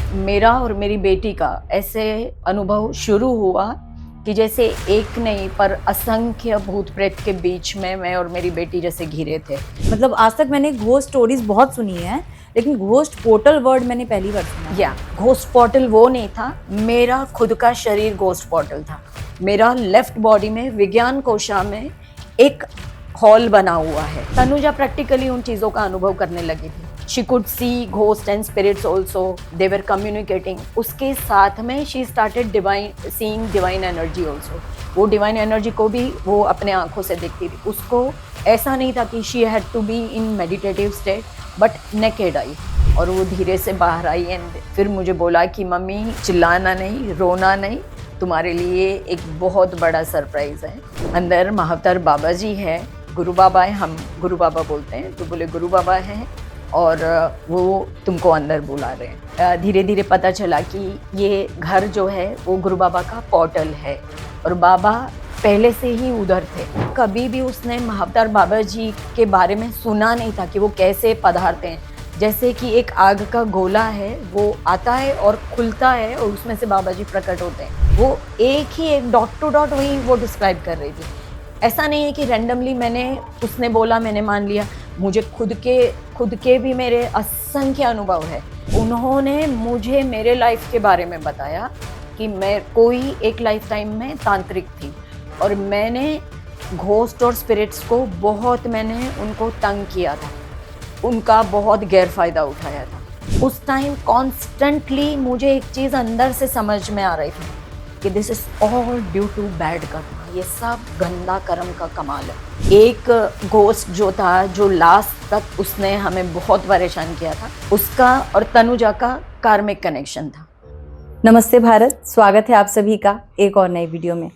मेरा और मेरी बेटी का ऐसे अनुभव शुरू हुआ कि जैसे एक नहीं पर असंख्य भूत प्रेत के बीच में मैं और मेरी बेटी जैसे घिरे थे। मतलब आज तक मैंने घोस्ट स्टोरीज बहुत सुनी है, लेकिन घोस्ट पोर्टल वर्ड मैंने पहली बार सुना। या घोस्ट पोर्टल वो नहीं था, मेरा खुद का शरीर घोस्ट पोर्टल था। मेरा लेफ्ट बॉडी में विज्ञान कोशा में एक हॉल बना हुआ है। तनुजा प्रैक्टिकली उन चीज़ों का अनुभव करने लगी थी। She could see ghost and spirits also, they were communicating. उसके साथ में she started seeing divine energy also. वो डिवाइन एनर्जी को भी वो अपने आंखों से देखती थी। उसको ऐसा नहीं था कि she had to be in meditative state, but naked eye और वो धीरे से बाहर आई। एंड फिर मुझे बोला कि मम्मी चिल्लाना नहीं, रोना नहीं, तुम्हारे लिए एक बहुत बड़ा सरप्राइज है। अंदर महाअवतार बाबा जी है, गुरु बाबा है, हम गुरु बाबा बोलते हैं, तो बोले गुरु बाबा हैं और वो तुमको अंदर बुला रहे हैं। धीरे धीरे पता चला कि ये घर जो है वो गुरु बाबा का पोर्टल है और बाबा पहले से ही उधर थे। कभी भी उसने महाअवतार बाबा जी के बारे में सुना नहीं था कि वो कैसे पधारते हैं। जैसे कि एक आग का गोला है, वो आता है और खुलता है और उसमें से बाबा जी प्रकट होते हैं। वो एक डॉट टू डॉट वही वो डिस्क्राइब कर रही थी। ऐसा नहीं है कि रैंडमली उसने बोला मैंने मान लिया। मुझे खुद के भी मेरे असंख्य अनुभव है। उन्होंने मुझे मेरे लाइफ के बारे में बताया कि मैं कोई एक लाइफ टाइम में तांत्रिक थी और मैंने घोस्ट और स्पिरिट्स को बहुत मैंने उनको तंग किया था, उनका बहुत गैर फायदा उठाया था। उस टाइम कॉन्स्टेंटली मुझे एक चीज़ अंदर से समझ में आ रही थी कि this is all due to bad karma. ये सब गंदा कर्म का कमाल है। एक घोस्ट जो था, जो लास्ट तक उसने हमें बहुत परेशान किया था, उसका और तनुजा का कार्मिक कनेक्शन था। नमस्ते भारत, स्वागत है आप सभी का एक और नई वीडियो में।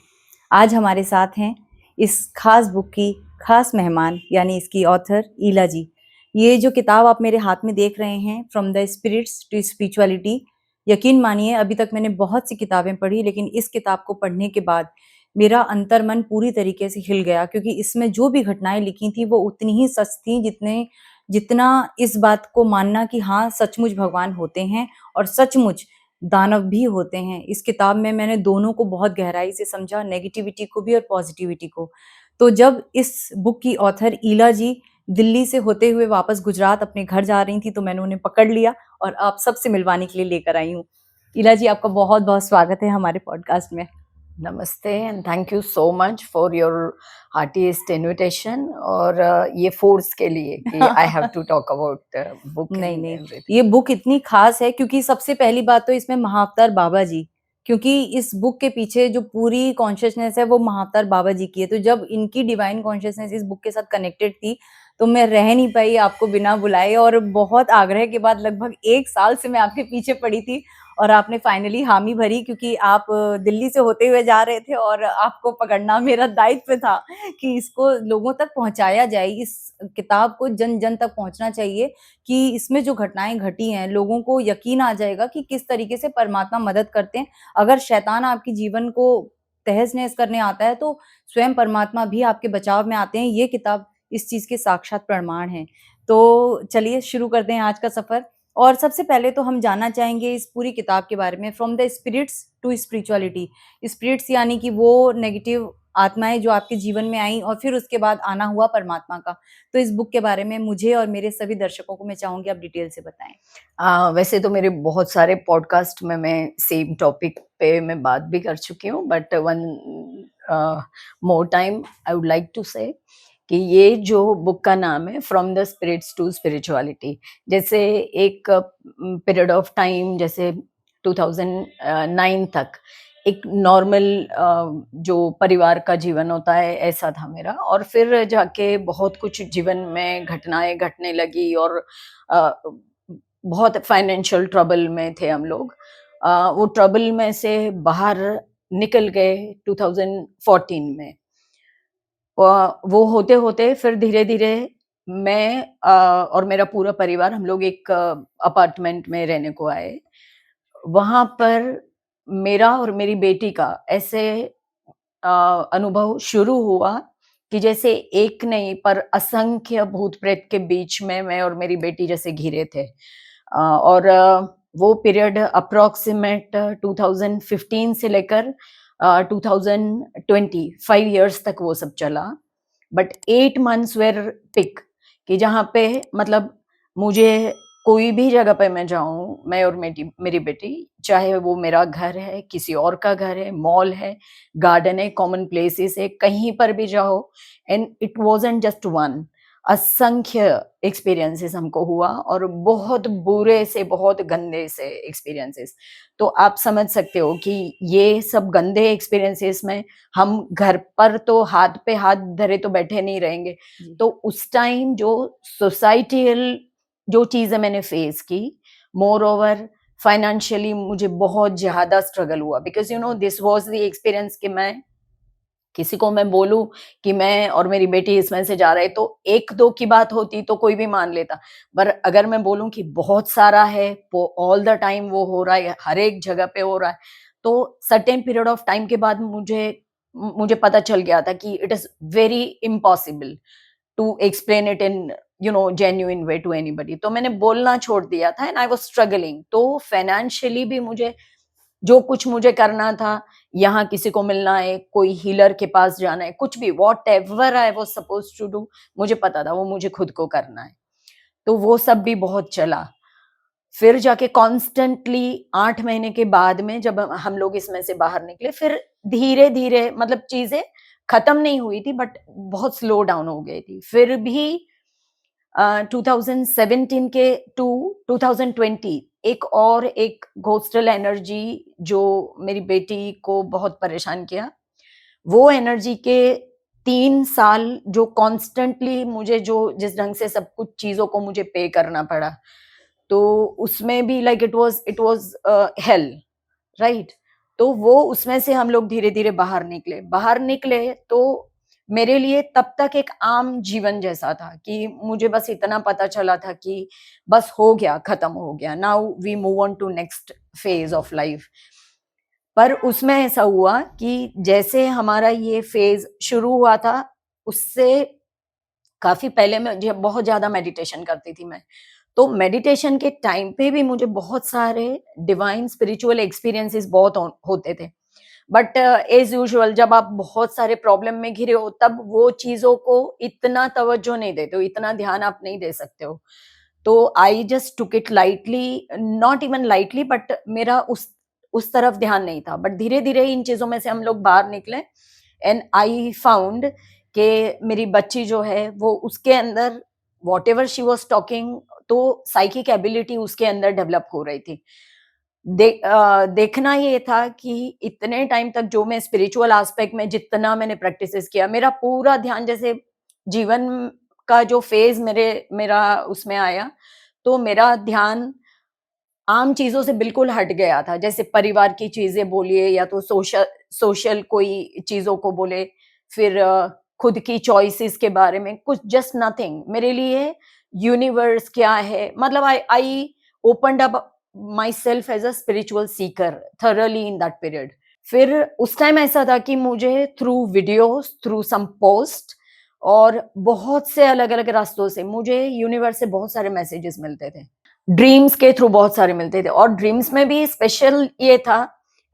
आज हमारे साथ हैं इस खास बुक की खास मेहमान, यानी इसकी ऑथर ईला जी। ये जो किताब आप मेरे हाथ में देख रहे हैं, from the spirits to spirituality, यकीन मानिए अभी तक मैंने बहुत सी किताबें पढ़ी, लेकिन इस किताब को पढ़ने के बाद मेरा अंतर्मन पूरी तरीके से हिल गया, क्योंकि इसमें जो भी घटनाएं लिखी थी वो उतनी ही सच थी जितना इस बात को मानना कि हाँ सचमुच भगवान होते हैं और सचमुच दानव भी होते हैं। इस किताब में मैंने दोनों को बहुत गहराई से समझा, नेगेटिविटी को भी और पॉजिटिविटी को। तो जब इस बुक की ऑथर ईला जी दिल्ली से होते हुए वापस गुजरात अपने घर जा रही थी, तो मैंने उन्हें पकड़ लिया और आप सबसे मिलवाने के लिए लेकर आई हूँ। ईला जी, आपका बहुत बहुत स्वागत है हमारे पॉडकास्ट में। नमस्ते and thank you so much for your heartiest invitation और ये फोर्स के लिए कि I have to talk about book. नहीं, ये बुक इतनी खास है क्योंकि सबसे पहली बात तो इसमें महाअवतार बाबा जी, क्योंकि इस बुक के पीछे जो पूरी कॉन्शियसनेस है वो महाअवतार बाबा जी की है। तो जब इनकी डिवाइन कॉन्शियसनेस इस बुक के साथ कनेक्टेड थी, तो मैं रह नहीं पाई आपको बिना बुलाए, और बहुत आग्रह के बाद लगभग 1 साल से मैं आपके पीछे पड़ी थी और आपने फाइनली हामी भरी, क्योंकि आप दिल्ली से होते हुए जा रहे थे और आपको पकड़ना मेरा दायित्व था कि इसको लोगों तक पहुंचाया जाए। इस किताब को जन जन तक पहुंचना चाहिए कि इसमें जो घटनाएं घटी हैं, लोगों को यकीन आ जाएगा कि किस तरीके से परमात्मा मदद करते हैं। अगर शैतान आपके जीवन को तहस-नहस करने आता है, तो स्वयं परमात्मा भी आपके बचाव में आते हैं। ये किताब इस चीज़ के साक्षात प्रमाण है। तो चलिए शुरू करते हैं आज का सफ़र। और सबसे पहले तो हम जानना चाहेंगे इस पूरी किताब के बारे में, from the spirits to spirituality. Spirits यानी कि वो नेगेटिव आत्माएँ जो आपके जीवन में आईं, और फिर उसके बाद आना हुआ परमात्मा का। तो इस बुक के बारे में मुझे और मेरे सभी दर्शकों को मैं चाहूँगी आप डिटेल से बताएँ। वैसे तो मेरे बहुत सारे पॉडकास्ट में मैं सेम टॉपिक पे मैं बात भी कर चुकी हूँ, but one more time I would like to say कि ये जो बुक का नाम है from the spirits to spirituality. जैसे एक पीरियड ऑफ टाइम, जैसे 2009 तक एक नॉर्मल जो परिवार का जीवन होता है ऐसा था मेरा, और फिर जाके बहुत कुछ जीवन में घटनाएं घटने लगी और अ, बहुत फाइनेंशियल ट्रबल में थे हम लोग। वो ट्रबल में से बाहर निकल गए 2014 में। वो होते होते फिर धीरे धीरे मैं और मेरा पूरा परिवार हम लोग एक अपार्टमेंट में रहने को आए। वहां पर मेरा और मेरी बेटी का ऐसे अनुभव शुरू हुआ कि जैसे एक नहीं पर असंख्य भूत प्रेत के बीच में मैं और मेरी बेटी जैसे घिरे थे। और वो पीरियड अप्रॉक्सीमेट 2015 से लेकर 2020 5 इयर्स तक वो सब चला। बट 8 मंथ्स वेर पिक, कि जहाँ पे मतलब मुझे कोई भी जगह पे मैं जाऊँ, मैं और मेरी बेटी, चाहे वो मेरा घर है, किसी और का घर है, मॉल है, गार्डन है, कॉमन प्लेसेस है, कहीं पर भी जाओ, and it wasn't just one, असंख्य एक्सपीरियंसेस हमको हुआ, और बहुत बुरे से बहुत गंदे से एक्सपीरियंसेस। तो आप समझ सकते हो कि ये सब गंदे एक्सपीरियंसेस में हम घर पर तो हाथ पे हाथ धरे तो बैठे नहीं रहेंगे। जी। तो उस टाइम जो सोसाइटियल जो चीज़ें मैंने फेस की, मोर ओवर फाइनेंशियली मुझे बहुत ज़्यादा स्ट्रगल हुआ, because this was the experience कि मैं किसी को मैं बोलूँ कि मैं और मेरी बेटी इसमें से जा रहे, तो 1-2 की बात होती तो कोई भी मान लेता। पर अगर मैं बोलूँ कि बहुत सारा है, वो ऑल द टाइम वो हो रहा है, हर एक जगह पे हो रहा है, तो सर्टेन पीरियड ऑफ टाइम के बाद मुझे पता चल गया था कि it is very impossible to explain it in genuine way to anybody. तो मैंने बोलना छोड़ दिया था, एंड आई वाज़ स्ट्रगलिंग। तो फाइनेंशियली भी मुझे जो कुछ मुझे करना था, यहाँ किसी को मिलना है, कोई हीलर के पास जाना है, कुछ भी, whatever I was supposed to do, मुझे पता था वो मुझे खुद को करना है। तो वो सब भी बहुत चला। फिर जाके कॉन्स्टेंटली 8 महीने के बाद में जब हम लोग इसमें से बाहर निकले, फिर धीरे-धीरे मतलब चीज़ें खत्म नहीं हुई थी, बट बहुत स्लो डाउन हो गई थी। फिर भी 2017 के टू 2020 एक घोस्टल एनर्जी जो मेरी बेटी को बहुत परेशान किया। वो एनर्जी के 3 साल जो कॉन्स्टेंटली मुझे जो जिस ढंग से सब कुछ चीज़ों को मुझे पे करना पड़ा, तो उसमें भी like it was hello, right? तो वो उसमें से हम लोग धीरे-धीरे बाहर निकले तो मेरे लिए तब तक एक आम जीवन जैसा था कि मुझे बस इतना पता चला था कि बस हो गया, खत्म हो गया, now we move on to next phase of life. पर उसमें ऐसा हुआ कि जैसे हमारा ये फेज़ शुरू हुआ था, उससे काफ़ी पहले मैं ज बहुत ज़्यादा मेडिटेशन करती थी मैं। तो मेडिटेशन के टाइम पे भी मुझे बहुत सारे डिवाइन स्पिरिचुअल एक्सपीरियंसेस बहुत होते थे। बट एज़ यूजुअल जब आप बहुत सारे प्रॉब्लम में घिरे हो, तब वो चीज़ों को इतना तवज्जो नहीं देते हो, इतना ध्यान आप नहीं दे सकते हो। तो आई जस्ट टूक it lightly, not even lightly, but मेरा उस तरफ ध्यान नहीं था। बट धीरे-धीरे इन चीज़ों में से हम लोग बाहर निकले, एंड आई फाउंड कि मेरी बच्ची जो है वो उसके अंदर व्हाटएवर शी वाज़ टॉकिंग, तो साइकिक एबिलिटी उसके अंदर डेवलप हो रही थी। देखना ये था कि इतने टाइम तक जो मैं स्पिरिचुअल एस्पेक्ट में जितना मैंने प्रैक्टिसेस किया, मेरा पूरा ध्यान जैसे जीवन का जो फ़ेज़ मेरा उसमें आया, तो मेरा ध्यान आम चीज़ों से बिल्कुल हट गया था। जैसे परिवार की चीज़ें बोलिए, या तो सोशल कोई चीज़ों को बोले, फिर खुद की चॉइसेस के बारे में कुछ, जस्ट नथिंग। मेरे लिए यूनिवर्स क्या है, मतलब I opened up myself as a spiritual seeker thoroughly in that period. फिर उस टाइम ऐसा था कि मुझे through videos, through some post और बहुत से अलग-अलग रास्तों से मुझे यूनिवर्स से बहुत सारे मैसेजेस मिलते थे। ड्रीम्स के थ्रू बहुत सारे मिलते थे, और ड्रीम्स में भी स्पेशल ये था,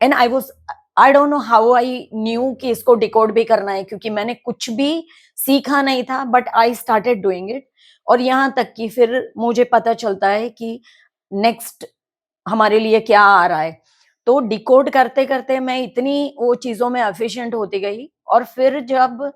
and I don't know how I knew कि इसको डिकोड भी करना है, क्योंकि मैंने कुछ भी सीखा नहीं था, but I started doing it. और यहाँ तक कि फिर मुझे पता चलता है कि नेक्स्ट हमारे लिए क्या आ रहा है। तो डिकोड करते-करते मैं इतनी वो चीज़ों में एफिशिएंट होती गई, और फिर जब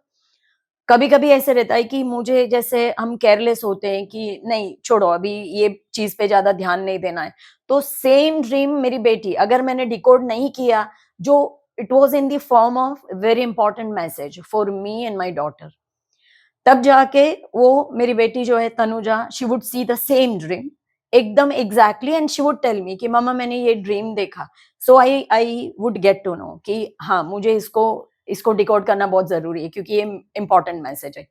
कभी-कभी ऐसे रहता है कि मुझे, जैसे हम केयरलेस होते हैं कि नहीं छोड़ो, अभी ये चीज़ पे ज़्यादा ध्यान नहीं देना है। तो सेम ड्रीम मेरी बेटी, अगर मैंने डिकोड नहीं किया, जो it was in the form of very important message for me and my daughter. तब जाके वो मेरी बेटी जो है Tanuja, she would see the same dream एकदम exactly, and she would tell me कि मम्मा मैंने ये ड्रीम देखा। So I would get to know कि हाँ, मुझे इसको डिकोड करना बहुत ज़रूरी है, क्योंकि ये इम्पोर्टेंट मैसेज है।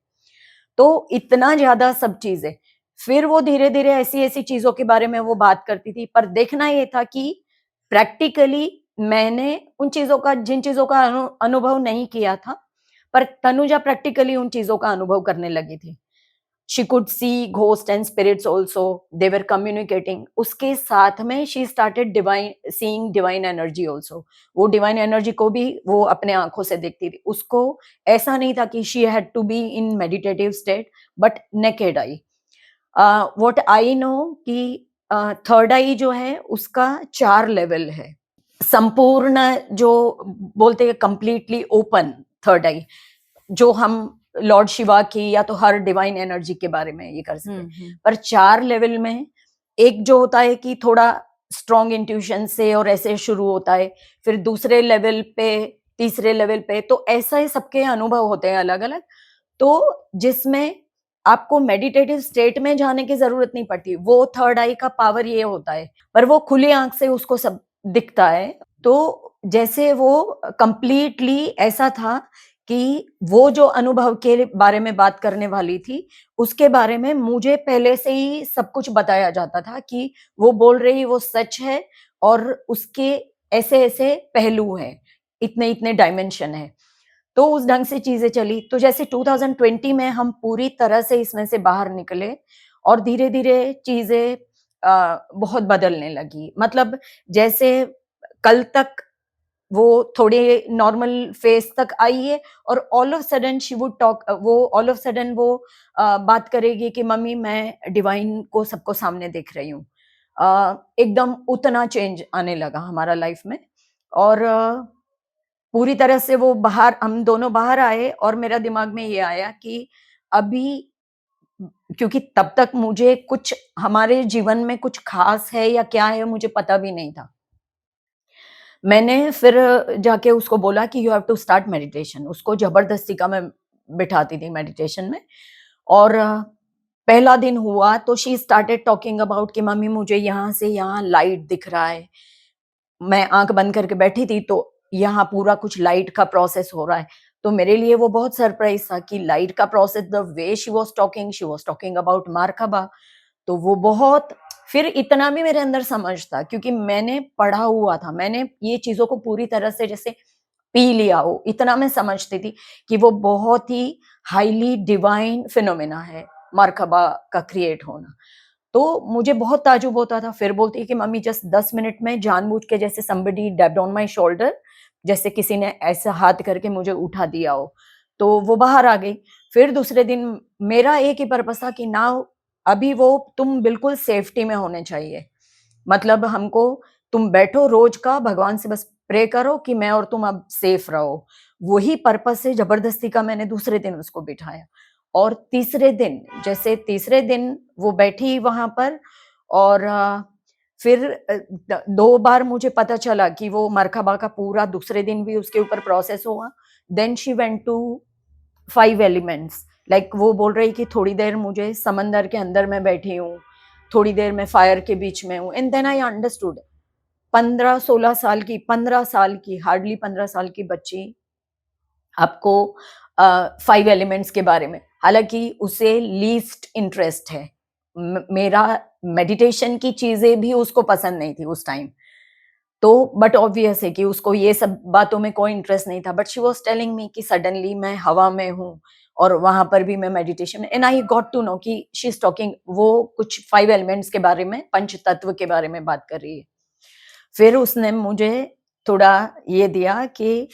तो इतना ज़्यादा सब चीज़ें। फिर वो धीरे-धीरे ऐसी-ऐसी चीज़ों के बारे में वो बात करती थी, पर देखना ये था कि प्रैक्टिकली मैंने जिन चीज़ों का अनुभव नहीं किया था, पर तनुजा प्रैक्टिकली उन चीज़ों का अनुभव करने लगी थी। She could see ghost and spirits also, they were communicating. उसके साथ में she started divine seeing divine energy also. वो डिवाइन एनर्जी को भी वो अपने आंखों से देखती थी। उसको ऐसा नहीं था कि she had to be in meditative state, but naked eye. What I know कि थर्ड आई जो है उसका 4 लेवल है। संपूर्ण जो बोलते हैं कंप्लीटली ओपन थर्ड आई, जो हम लॉर्ड शिवा की या तो हर डिवाइन एनर्जी के बारे में ये कर सकते हैं। पर 4 लेवल में एक जो होता है कि थोड़ा स्ट्रॉन्ग इंट्यूशन से और ऐसे शुरू होता है, फिर दूसरे लेवल पे, तीसरे लेवल पे, तो ऐसा ही सबके अनुभव होते हैं अलग अलग। तो जिसमें आपको मेडिटेटिव स्टेट में जाने की जरूरत नहीं पड़ती, वो थर्ड आई का पावर ये होता है, पर वो खुली आंख से उसको सब दिखता है। तो जैसे वो कंप्लीटली ऐसा था कि वो जो अनुभव के बारे में बात करने वाली थी, उसके बारे में मुझे पहले से ही सब कुछ बताया जाता था कि वो बोल रही वो सच है और उसके ऐसे-ऐसे पहलू हैं, इतने-इतने डायमेंशन है। तो उस ढंग से चीजें चली। तो जैसे 2020 में हम पूरी तरह से इसमें से बाहर निकले और धीरे-धीरे चीजें बहुत बदलने लगी। मतलब जैसे कल तक वो थोड़े नॉर्मल फेज तक आई है और all of sudden she would talk, वो ऑल ऑफ सडन वो बात करेगी कि मम्मी मैं डिवाइन को सबको सामने देख रही हूँ। एकदम उतना चेंज आने लगा हमारा लाइफ में। और पूरी तरह से वो बाहर, हम दोनों बाहर आए और मेरा दिमाग में ये आया कि अभी, क्योंकि तब तक मुझे कुछ हमारे जीवन में कुछ खास है या क्या है मुझे पता भी नहीं था। मैंने फिर जाके उसको बोला कि you have to start meditation. उसको जबरदस्ती का मैं बिठाती थी मेडिटेशन में। और पहला दिन हुआ तो शी स्टार्टेड टॉकिंग अबाउट कि मम्मी मुझे यहाँ से यहाँ लाइट दिख रहा है। मैं आंख बंद करके बैठी थी तो यहाँ पूरा कुछ लाइट का प्रोसेस हो रहा है। तो मेरे लिए वो बहुत सरप्राइज था कि लाइट का process, the way she was talking about Merkaba. तो वो बहुत, फिर इतना भी मेरे अंदर समझ था क्योंकि मैंने पढ़ा हुआ था, मैंने ये चीजों को पूरी तरह से जैसे पी लिया हो, इतना मैं समझती थी कि वो बहुत ही हाईली डिवाइन फिनोमेना है मरकबा का क्रिएट होना। तो मुझे बहुत ताजुब होता था। फिर बोलती है कि मम्मी जस्ट 10 मिनट में जानबूझ के जैसे समबडी डैब्ड ऑन माय शोल्डर, जैसे किसी ने ऐसा हाथ करके मुझे उठा दिया हो। तो वो बाहर आ गई। फिर दूसरे दिन मेरा एक ही पर्पस था कि नाउ अभी वो तुम बिल्कुल सेफ्टी में होने चाहिए। मतलब हमको, तुम बैठो रोज का भगवान से बस प्रे करो कि मैं और तुम अब सेफ रहो। वही पर्पस से जबरदस्ती का मैंने दूसरे दिन उसको बिठाया। और तीसरे दिन, जैसे तीसरे दिन वो बैठी वहां पर और फिर 2 बार मुझे पता चला कि वो मरकबा का पूरा दूसरे दिन भी उसके ऊपर प्रोसेस हुआ। Then she went to 5 elements. Like वो बोल रही कि थोड़ी देर मुझे समंदर के अंदर में बैठी हूँ, थोड़ी देर मैं फायर के बीच में हूँ। And then I understood. 15-16 साल की, 15 साल की, हार्डली 15 साल की बच्ची आपको 5 एलिमेंट्स के बारे में, हालांकि उसे लीस्ट इंटरेस्ट है। मेरा मेडिटेशन की चीजें भी उसको पसंद नहीं थी उस टाइम। तो बट ऑब्वियस है कि उसको ये सब बातों में कोई इंटरेस्ट नहीं था। बट शी वाज टेलिंग मी कि सडनली मैं हवा में हूँ और वहां पर भी मैं meditation, and I got to know कि शी इज टॉकिंग, वो कुछ 5 एलिमेंट्स के बारे में, पंच तत्व के बारे में बात कर रही है। फिर उसने मुझे थोड़ा ये दिया कि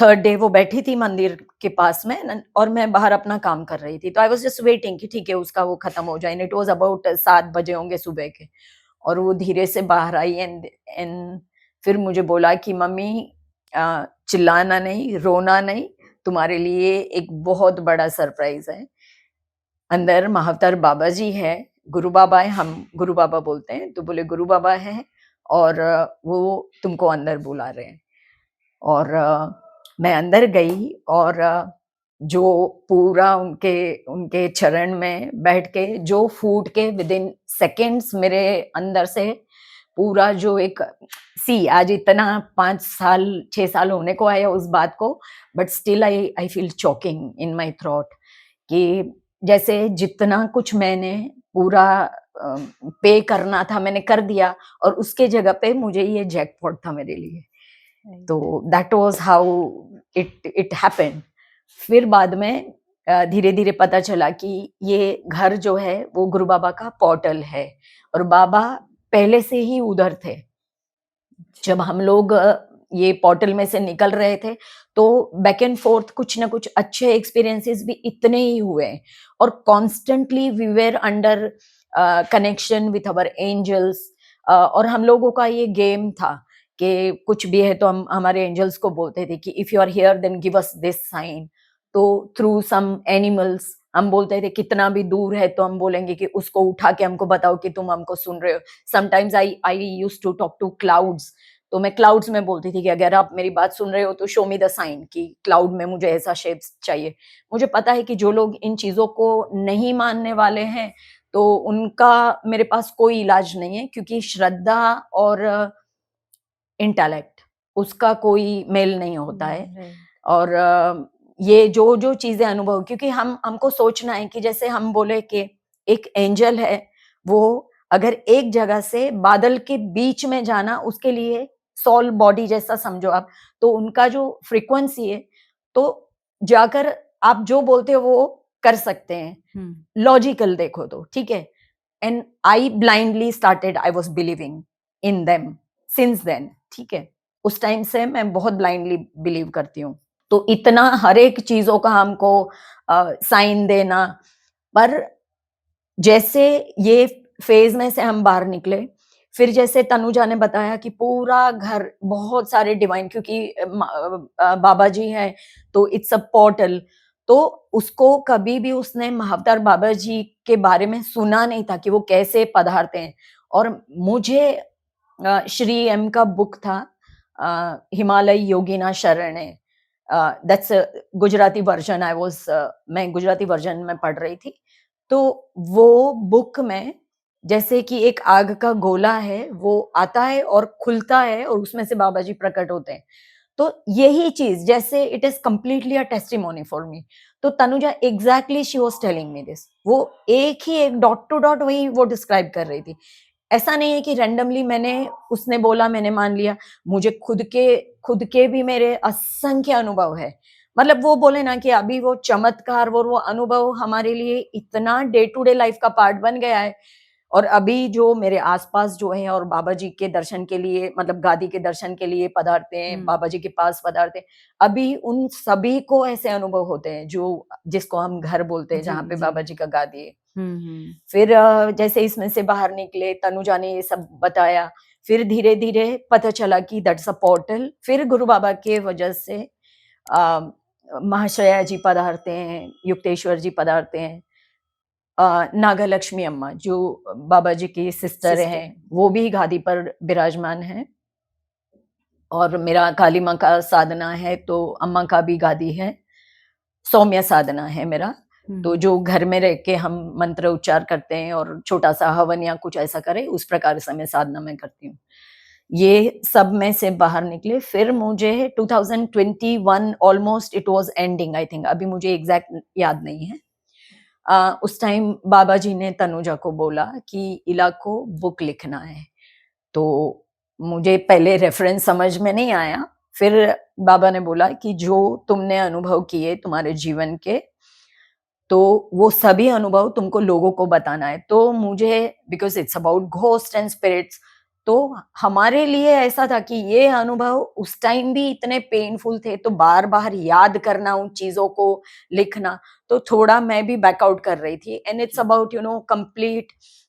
थर्ड डे वो बैठी थी मंदिर के पास में और मैं बाहर अपना काम कर रही थी। तो आई वाज जस्ट वेटिंग कि ठीक है उसका वो खत्म हो जाए। इट वाज अबाउट 7 बजे होंगे सुबह के। और वो धीरे से बाहर आई एंड फिर मुझे बोला कि मम्मी चिल्लाना नहीं, रोना नहीं, तुम्हारे लिए एक बहुत बड़ा सरप्राइज है। अंदर महाअवतार बाबा जी है, गुरु बाबा है, हम गुरु बाबा बोलते हैं। तो बोले गुरु बाबा है और वो तुमको अंदर बुला रहे हैं। और मैं अंदर गई और जो पूरा उनके उनके चरण में बैठ के जो फूट के विदिन सेकेंड्स मेरे अंदर से पूरा जो एक आज इतना 5 साल 6 साल होने को आया उस बात को, but still I feel choking in my throat कि जैसे जितना कुछ मैंने पूरा पे करना था मैंने कर दिया और उसके जगह पे मुझे ये जैकपॉट था मेरे लिए। तो that was how it happened. फिर बाद में धीरे धीरे पता चला कि ये घर जो है वो गुरु बाबा का पोर्टल है और बाबा पहले से ही उधर थे। जब हम लोग ये पोर्टल में से निकल रहे थे तो बैक एंड फोर्थ कुछ ना कुछ अच्छे एक्सपीरियंसेस भी इतने ही हुए और constantly we were under connection with our angels. और हम लोगों का ये गेम था कि कुछ भी है तो हम हमारे एंजल्स को बोलते थे कि if you are here then give us this sign. तो थ्रू सम एनिमल्स हम बोलते थे कितना भी दूर है तो हम बोलेंगे कि उसको उठा के हमको बताओ कि तुम हमको सुन रहे हो। Sometimes I used to talk to clouds, तो मैं क्लाउड्स में बोलती थी कि अगर आप मेरी बात सुन रहे हो तो शो मी द साइन कि क्लाउड में मुझे ऐसा शेप्स चाहिए। मुझे पता है कि जो लोग इन चीजों को नहीं मानने वाले हैं तो उनका मेरे पास कोई इलाज नहीं है, क्योंकि श्रद्धा और इंटेलेक्ट उसका कोई मेल नहीं होता है। और ये जो जो चीजें अनुभव, क्योंकि हमको सोचना है कि जैसे हम बोले कि एक एंजल है, वो अगर एक जगह से बादल के बीच में जाना उसके लिए सोल बॉडी जैसा समझो आप, तो उनका जो फ्रीक्वेंसी है तो जाकर आप जो बोलते हो वो कर सकते हैं। लॉजिकल देखो तो ठीक है। And I blindly started, I was believing in them since then, ठीक है। उस टाइम से मैं बहुत ब्लाइंडली बिलीव करती हूँ। तो इतना हर एक चीजों का हमको साइन देना, पर जैसे ये फेज में से हम बाहर निकले, फिर जैसे तनुजा ने बताया कि पूरा घर बहुत सारे डिवाइन, क्योंकि बाबा जी हैं तो इट्स अ पोर्टल, तो उसको कभी भी उसने महाअवतार बाबा जी के बारे में सुना नहीं था कि वो कैसे पधारते हैं। और मुझे श्री एम का बुक था हिमालय योगिना शरणे, that's Gujarati version, I was मैं गुजराती वर्जन में पढ़ रही थी। तो वो बुक में जैसे कि एक आग का गोला है, वो आता है और खुलता है और उसमें से बाबा जी प्रकट होते हैं। तो यही चीज जैसे it is completely a testimony for me. तो Tanuja exactly she was telling me this, वो एक ही एक डॉट टू डॉट वही वो डिस्क्राइब कर रही थी। ऐसा नहीं है कि रैंडमली मैंने, उसने बोला मैंने मान लिया। मुझे खुद के भी मेरे असंख्य अनुभव है। मतलब वो बोले ना कि अभी वो चमत्कार वो अनुभव हमारे लिए इतना डे टू डे लाइफ का पार्ट बन गया है। और अभी जो मेरे आसपास जो है और बाबा जी के दर्शन के लिए, मतलब गादी के दर्शन के लिए पधारते हैं, बाबा जी के पास पधारते हैं, अभी उन सभी को ऐसे अनुभव होते हैं जो जिसको हम घर बोलते हैं, जहाँ पे बाबा जी का गादी है। फिर जैसे इसमें से बाहर निकले, तनुजा ने ये सब बताया, फिर धीरे धीरे पता चला कि दैट्स अ पोर्टल। फिर गुरु बाबा के वजह से महाशया जी पधारते हैं, युक्तेश्वर जी पधारते हैं, नागलक्ष्मी अम्मा जो बाबा जी की सिस्टर हैं वो भी गादी पर विराजमान है। और मेरा काली माँ का साधना है तो अम्मा का भी गादी है। सौम्य साधना है मेरा, तो जो घर में रह के हम मंत्र उच्चार करते हैं और छोटा सा हवन या कुछ ऐसा करें, उस प्रकार से मैं साधना में करती हूँ। ये सब में से बाहर निकले, फिर मुझे 2021 almost it was ending, I think, अभी मुझे एग्जैक्ट याद नहीं है। उस टाइम बाबा जी ने तनुजा को बोला कि इला को बुक लिखना है। तो मुझे पहले रेफरेंस समझ में नहीं आया, फिर बाबा ने बोला कि जो तुमने अनुभव किए तुम्हारे जीवन के, तो वो सभी अनुभव तुमको लोगों को बताना है। तो मुझे, because it's about ghost and spirits, तो हमारे लिए ऐसा था कि ये अनुभव उस टाइम भी इतने पेनफुल थे, तो बार बार याद करना उन चीजों को, लिखना, तो थोड़ा मैं भी बैकआउट कर रही थी। एंड इट्स अबाउट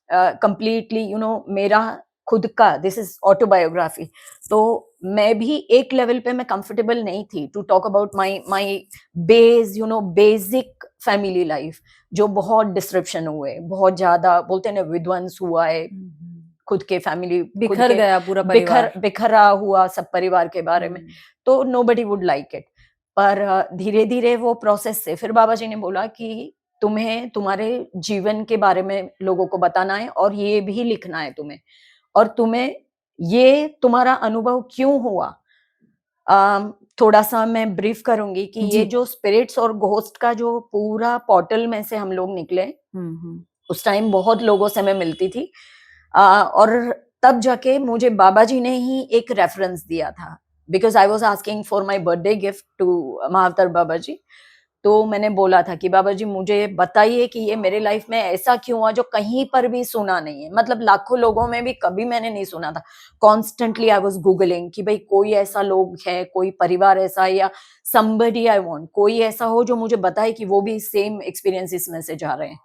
कंप्लीटली मेरा खुद का, दिस इज ऑटोबायोग्राफी। तो मैं भी एक लेवल पे मैं कंफर्टेबल नहीं थी to talk about my basic family life, जो बहुत डिस्ट्रप्शन हुए, बहुत ज्यादा बोलते हैं ना विध्वंस हुआ है, खुद के फैमिली बिखर गया पूरा परिवार, बिखरा हुआ सब परिवार के बारे में। तो नोबडी वुड लाइक इट। पर धीरे धीरे वो प्रोसेस से फिर बाबा जी ने बोला कि तुम्हें तुम्हारे जीवन के बारे में लोगों को बताना है और ये भी लिखना है तुम्हें, और तुम्हें ये तुम्हारा अनुभव क्यों हुआ। थोड़ा सा मैं ब्रीफ करूंगी कि ये जो स्पिरिट्स और घोस्ट का जो पूरा पोर्टल में से हम लोग निकले, उस टाइम बहुत लोगों से मैं मिलती थी, और तब जाके मुझे बाबा जी ने ही एक रेफरेंस दिया था, because I was asking for my birthday gift to Mahavatar Baba ji. तो मैंने बोला था कि बाबा जी मुझे बताइए कि ये मेरे लाइफ में ऐसा क्यों हुआ जो कहीं पर भी सुना नहीं है, मतलब लाखों लोगों में भी कभी मैंने नहीं सुना था। कॉन्स्टेंटली आई वॉज गूगलिंग कि भाई कोई ऐसा लोग है, कोई परिवार ऐसा, या somebody I want, कोई ऐसा हो जो मुझे बताए कि वो भी सेम एक्सपीरियंसेस में से जा रहे हैं।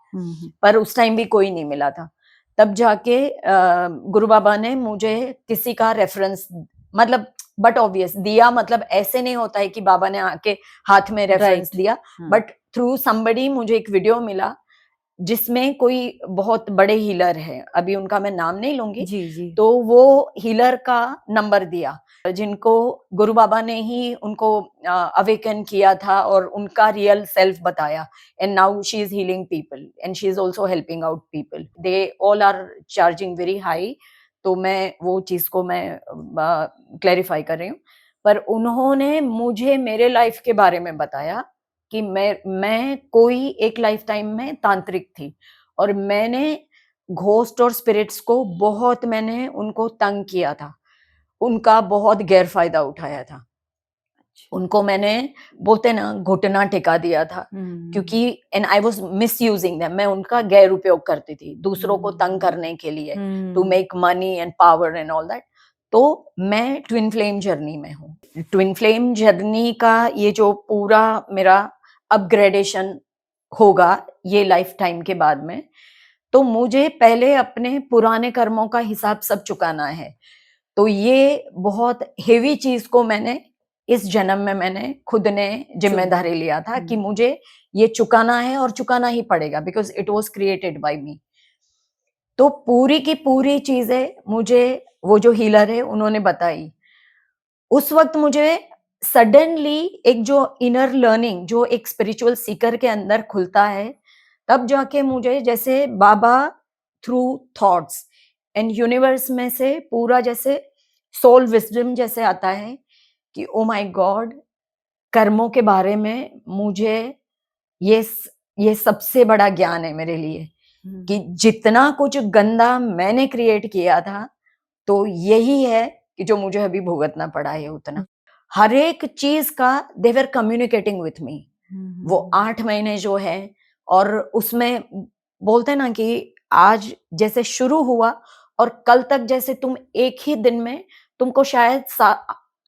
पर उस टाइम भी कोई नहीं मिला था। तब जाके गुरु बाबा ने मुझे किसी का रेफरेंस, मतलब बट ऑब्वियस दिया, मतलब ऐसे नहीं होता है कि बाबा ने आके हाथ में रेफरेंस Right. दिया, बट थ्रू समबडी मुझे एक वीडियो मिला जिसमें कोई बहुत बड़े हीलर है, अभी उनका मैं नाम नहीं लूंगी, जी जी तो वो हीलर का नंबर दिया जिनको गुरु बाबा ने ही उनको अवेकन किया था और उनका रियल सेल्फ बताया, and now she is healing people and she is also helping out people, they all are charging very high. तो मैं वो चीज को मैं क्लैरिफाई कर रही हूँ, पर उन्होंने मुझे मेरे लाइफ के बारे में बताया कि मैं कोई एक लाइफ टाइम में तांत्रिक थी और मैंने घोस्ट और स्पिरिट्स को बहुत, मैंने उनको तंग किया था, उनका बहुत गैर फायदा उठाया था, उनको मैंने बोलते ना घुटना टिका दिया था, क्योंकि and I was misusing them, मैं उनका गैर उपयोग करती थी दूसरों को तंग करने के लिए, to make money and power and all that. तो मैं ट्विन फ्लेम जर्नी में हूँ। ट्विन फ्लेम जर्नी का ये जो पूरा मेरा अपग्रेडेशन होगा ये लाइफ टाइम के बाद में, तो मुझे पहले अपने पुराने कर्मों का हिसाब सब चुकाना है। तो ये बहुत हेवी चीज को मैंने इस जन्म में मैंने खुद ने जिम्मेदारी लिया था कि मुझे ये चुकाना है और चुकाना ही पड़ेगा, because it was created by me. तो पूरी की पूरी चीजें मुझे वो जो हीलर है उन्होंने बताई। उस वक्त मुझे सडनली एक जो इनर लर्निंग जो एक स्पिरिचुअल सीकर के अंदर खुलता है, तब जाके मुझे जैसे बाबा थ्रू थॉट्स एंड यूनिवर्स में से पूरा जैसे सोल विजडम जैसे आता है कि ओ माय गॉड, कर्मों के बारे में मुझे ये ये सबसे बड़ा ज्ञान है मेरे लिए, कि जितना कुछ गंदा मैंने क्रिएट किया था तो यही है कि जो मुझे अभी भुगतना पड़ा है उतना। हर एक चीज का दे वर कम्युनिकेटिंग विथ मी। वो 8 महीने जो है, और उसमें बोलते हैं ना कि आज जैसे शुरू हुआ और कल तक जैसे तुम एक ही दिन में तुमको शायद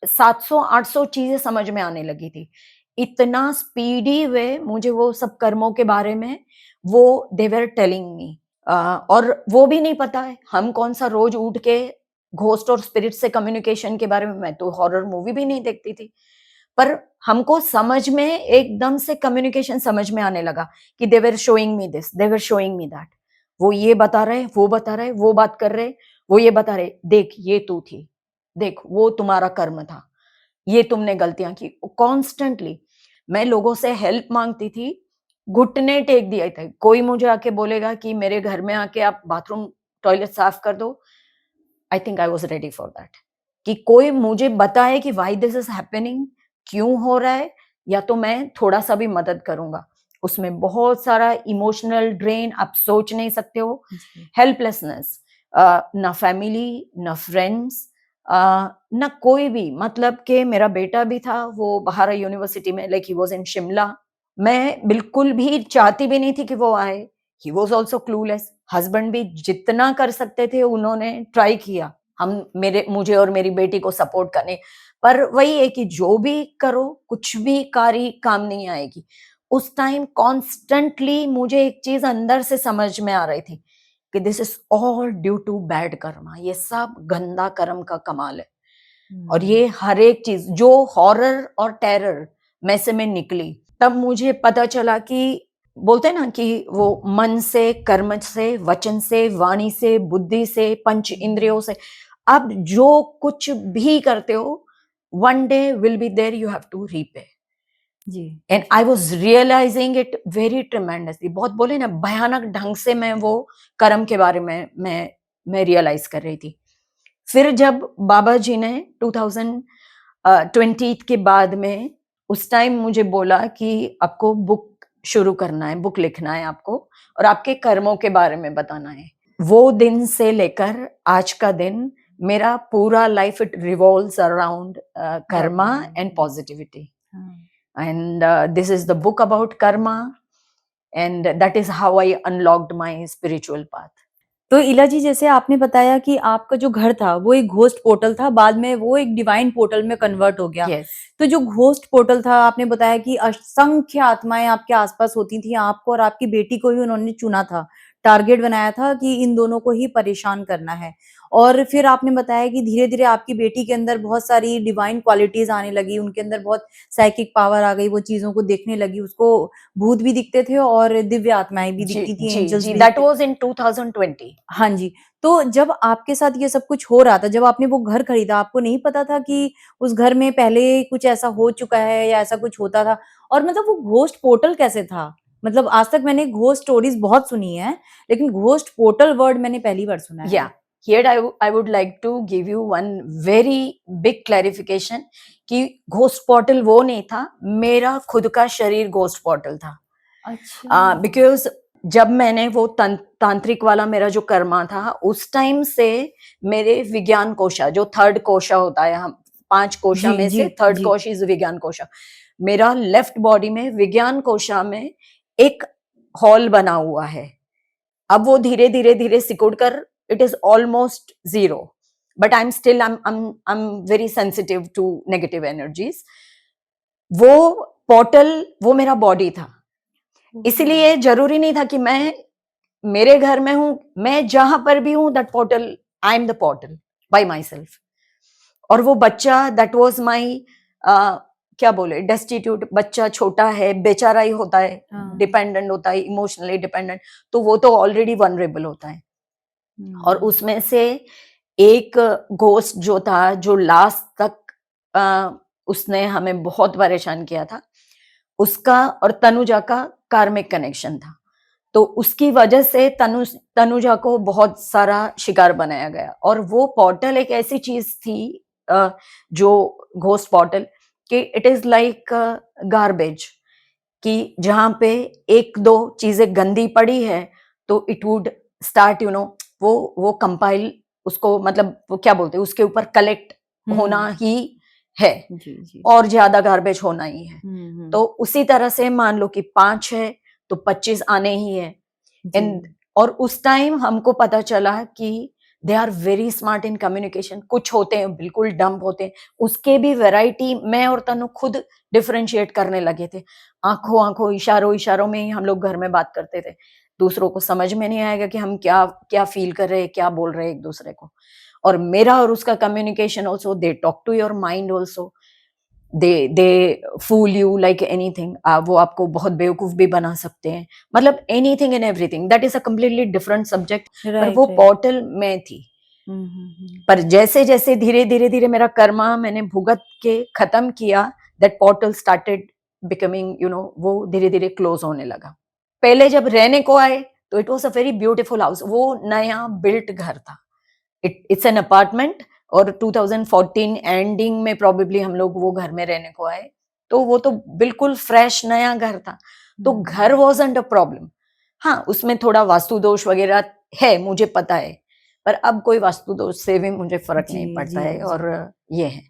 700-800 चीजें समझ में आने लगी थी। इतना स्पीडी वे मुझे वो सब कर्मों के बारे में वो दे वर टेलिंग मी। और वो भी नहीं पता है हम कौन सा रोज उठ के घोस्ट और स्पिरिट से कम्युनिकेशन के बारे में, मैं तो हॉरर मूवी भी नहीं देखती थी, पर हमको समझ में एकदम से कम्युनिकेशन समझ में आने लगा कि they were showing me this, they were showing me that. वो ये बता रहे, वो बता रहे, वो बात कर रहे, वो ये बता रहे, देख ये तू थी, देख वो तुम्हारा कर्म था, ये तुमने गलतियां की। कॉन्स्टेंटली मैं लोगों से हेल्प मांगती थी, घुटने टेक दिए थे। कोई मुझे आके बोलेगा कि मेरे घर में आके आप बाथरूम टॉयलेट साफ कर दो, I think I was ready for that, कि कोई मुझे बताए कि वाई दिस इज हैपनिंग, क्यों हो रहा है, या तो मैं थोड़ा सा भी मदद करूंगा। उसमें बहुत सारा इमोशनल ड्रेन आप सोच नहीं सकते हो, हेल्पलेसनेस, ना फैमिली ना फ्रेंड्स, ना कोई भी, मतलब कि मेरा बेटा भी था वो बाहर यूनिवर्सिटी में, like he was in Shimla, मैं बिल्कुल भी चाहती भी नहीं थी कि वो आए, he was also clueless. Husband भी जितना कर सकते थे उन्होंने ट्राई किया हम मुझे और मेरी बेटी को सपोर्ट करने, पर वही है कि जो भी करो कुछ भी कारी काम नहीं आएगी। उस टाइम कॉन्स्टेंटली मुझे एक चीज अंदर से समझ में आ रही थी कि this is all due to bad karma, ये सब गंदा कर्म का कमाल है। और ये हर एक चीज जो हॉरर और टेरर में से मैं निकली, तब मुझे पता चला कि बोलते हैं ना कि वो मन से, कर्म से, वचन से, वाणी से, बुद्धि से, पंच इंद्रियों से, अब जो कुछ भी करते हो, one day will be there, you have to repay. जी and I was realising it very tremendously, बहुत बोले ना भयानक ढंग से मैं वो कर्म के बारे में मैं रियलाइज कर रही थी। फिर जब बाबा जी ने 2020 के बाद में उस टाइम मुझे बोला कि आपको बुक शुरू करना है, बुक लिखना है आपको, और आपके कर्मों के बारे में बताना है, वो दिन से लेकर आज का दिन मेरा पूरा life it revolves around Karma and positivity. and this is the book about karma, and that is how I unlocked my spiritual path. तो इला जी, जैसे आपने बताया कि आपका जो घर था वो एक घोस्ट पोर्टल था, बाद में वो एक डिवाइन पोर्टल में कन्वर्ट हो गया। Yes. तो जो घोस्ट पोर्टल था, आपने बताया कि असंख्य आत्माएं आपके आसपास होती थी, आपको और आपकी बेटी को ही उन्होंने चुना था, टारगेट बनाया था कि इन दोनों को ही परेशान करना है। और फिर आपने बताया कि धीरे धीरे आपकी बेटी के अंदर बहुत सारी डिवाइन क्वालिटीज आने लगी, उनके अंदर बहुत साइकिक पावर आ गई, वो चीजों को देखने लगी, उसको भूत भी दिखते थे और दिव्य आत्माएं भी दिखती थी, एंजल्स भी that दिखते was in 2020. हाँ जी। तो जब आपके साथ ये सब कुछ हो रहा था, जब आपने वो घर खरीदा, आपको नहीं पता था कि उस घर में पहले कुछ ऐसा हो चुका है या ऐसा कुछ होता था? और मतलब वो घोस्ट पोर्टल कैसे था? मतलब आज तक मैंने घोस्ट स्टोरीज़ बहुत सुनी हैं, लेकिन घोस्ट पोर्टल वर्ड मैंने पहली बार सुना है। Yeah, here I would like to give you one very big clarification कि घोस्ट पोर्टल वो नहीं था, मेरा खुद का शरीर घोस्ट पोर्टल था। अच्छा। बिकॉज जब मैंने वो तांत्रिक वाला मेरा जो कर्मा था, उस टाइम से मेरे विज्ञान कोशा, जो थर्ड कोशा होता है, हम 5 कोशा जी, में जी, से थर्ड जी। कोश इज विज्ञान कोशा। मेरा लेफ्ट बॉडी में विज्ञान कोशा में एक हॉल बना हुआ है। अब वो धीरे धीरे धीरे सिकुड़ कर it is almost zero, but I am very sensitive to negative energies. वो पोर्टल वो मेरा बॉडी था, इसलिए जरूरी नहीं था कि मैं मेरे घर में हूं, मैं जहां पर भी हूं, that portal, I am the portal bye my self. और वो बच्चा, दैट वाज माई, क्या बोले, डेस्टिट्यूट बच्चा, छोटा है, बेचारा ही होता है, डिपेंडेंट होता है, इमोशनली डिपेंडेंट, तो वो तो ऑलरेडी वनरेबल होता है। और उसमें से एक घोस्ट जो था, जो लास्ट तक उसने हमें बहुत परेशान किया था, उसका और तनुजा का कार्मिक कनेक्शन था। तो उसकी वजह से तनुजा को बहुत सारा शिकार बनाया गया। और वो पोर्टल एक ऐसी चीज थी, जो घोस्ट पोर्टल, कि इट इज लाइक गार्बेज, कि जहां पे एक दो चीजें गंदी पड़ी है तो इट वुड स्टार्ट वो कंपाइल, उसको मतलब वो क्या बोलते हैं, उसके ऊपर कलेक्ट होना ही है, जी। और ज्यादा गार्बेज होना ही है। तो उसी तरह से मान लो कि 5 है तो 25 आने ही है। एंड और उस टाइम हमको पता चला कि they are very smart in communication. कुछ होते हैं बिल्कुल डम्प होते हैं, उसके भी वैरायटी मैं और तनु खुद डिफरेंशिएट करने लगे थे। आंखों आंखों, इशारों इशारों में ही हम लोग घर में बात करते थे। दूसरों को समझ में नहीं आएगा कि हम क्या क्या फील कर रहे हैं, क्या बोल रहे हैं एक दूसरे को। और मेरा और उसका communication also, they talk to your mind also, they fool you like anything. वो आपको बहुत बेवकूफ भी बना सकते हैं, मतलब anything and everything, that is a completely different subject. पर वो पोर्टल में थी। पर जैसे जैसे धीरे धीरे धीरे मेरा कर्मा मैंने भुगत के खत्म किया, दैट पोर्टल स्टार्टेड बिकमिंग वो धीरे धीरे क्लोज होने लगा। पहले जब रहने को आए तो it was a very beautiful house, वो नया बिल्ट घर था, इट्स एन अपार्टमेंट। और 2014 एंडिंग में प्रोबेबली हम लोग वो घर में रहने को आए, तो वो तो बिल्कुल फ्रेश नया घर था। तो घर वॉजंट अ प्रॉब्लम। हाँ, उसमें थोड़ा वास्तु दोष वगैरह है, मुझे पता है, पर अब कोई वास्तु दोष से भी मुझे फर्क नहीं पड़ता है। और ये है,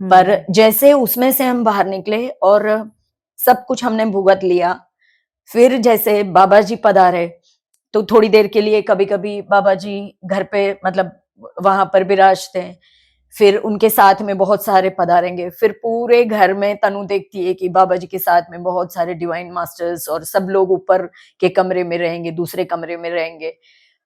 पर जैसे उसमें से हम बाहर निकले और सब कुछ हमने भुगत लिया, फिर जैसे बाबा जी पधारे, तो थोड़ी देर के लिए कभी कभी बाबा जी घर पे, मतलब वहां पर विराजते हैं, फिर उनके साथ में बहुत सारे पधारेंगे, फिर पूरे घर में तनु देखती है कि बाबा जी के साथ में बहुत सारे डिवाइन मास्टर्स, और सब लोग ऊपर के कमरे में रहेंगे, दूसरे कमरे में रहेंगे।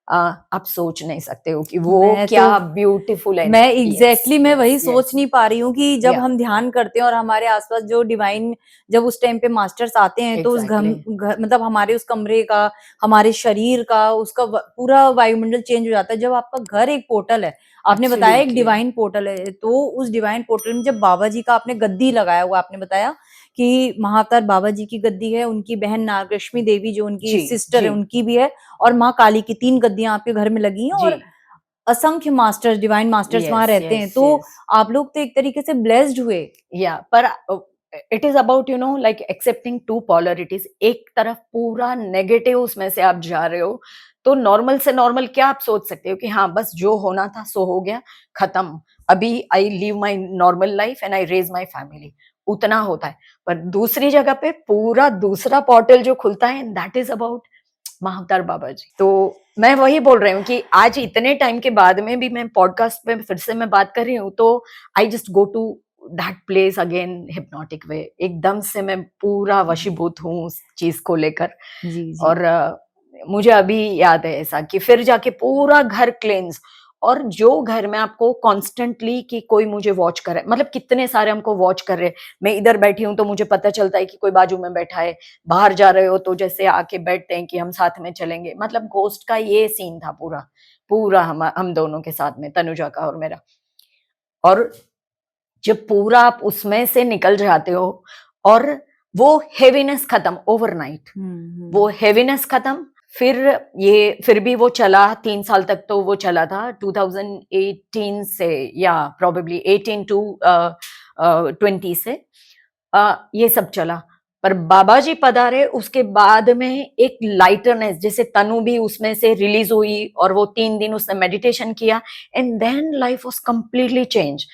आप सोच नहीं सकते हो कि वो क्या ब्यूटीफुल है। मैं एग्जैक्टली मैं वही सोच नहीं पा रही हूँ कि जब हम ध्यान करते हैं और हमारे आसपास जो डिवाइन, जब उस टाइम पे मास्टर्स आते हैं, तो उस घर मतलब हमारे उस कमरे का, हमारे शरीर का, उसका पूरा वायुमंडल चेंज हो जाता है। जब आपका घर एक पोर्टल है, आपने बताया एक डिवाइन पोर्टल है, तो उस डिवाइन पोर्टल में जब बाबा जी का आपने गद्दी लगाया हुआ, आपने बताया कि महाअवतार बाबा जी की गद्दी है, उनकी बहन नागलक्ष्मी देवी जो उनकी सिस्टर है उनकी भी है, और माँ काली की 3 गद्दियां आपके घर में लगी हैं, और असंख्य मास्टर्स, डिवाइन मास्टर्स वहां रहते हैं। तो आप लोग तो एक तरीके से ब्लेस्ड हुए। पर it is about like accepting 2 polarities. एक तरफ पूरा नेगेटिव उसमें से आप जा रहे हो, तो नॉर्मल से नॉर्मल क्या आप सोच सकते हो कि हाँ बस जो होना था सो हो गया, खत्म, अभी I live my normal life and I raise my family. उतना होता है, पर दूसरी जगह पे पूरा दूसरा पोर्टल जो खुलता है, that is about महाअवतार Baba ji. तो मैं वही बोल रही हूँ कि आज इतने टाइम के बाद में भी मैं पॉडकास्ट पे फिर से मैं बात कर रही हूँ, तो I just go to that place again hypnotic way. एकदम से मैं पूरा वशीभूत हूँ उस चीज को लेकर। जी, जी। और मुझे अभी याद है ऐसा कि फिर जाके पूरा घर क्लेंस, और जो घर में आपको कॉन्स्टेंटली कि कोई मुझे वॉच कर रहा है, मतलब कितने सारे हमको वॉच कर रहे हैं। मैं इधर बैठी हूँ तो मुझे पता चलता है कि कोई बाजू में बैठा है, बाहर जा रहे हो तो जैसे आके बैठते हैं कि हम साथ में चलेंगे। मतलब घोस्ट का ये सीन था पूरा, पूरा हम दोनों के साथ में, तनुजा का और मेरा। और जब पूरा आप उसमें से निकल जाते हो और वो हेवीनेस खत्म ओवरनाइट, वो हेवीनेस खत्म। फिर भी वो चला 3 साल तक, तो वो चला था 2018 से, या प्रोबेबली 18 टू 20 से ये सब चला। पर बाबा जी पधारे उसके बाद में एक लाइटरनेस, जैसे तनु भी उसमें से रिलीज हुई और वो 3 दिन उसने मेडिटेशन किया, and then life was completely change.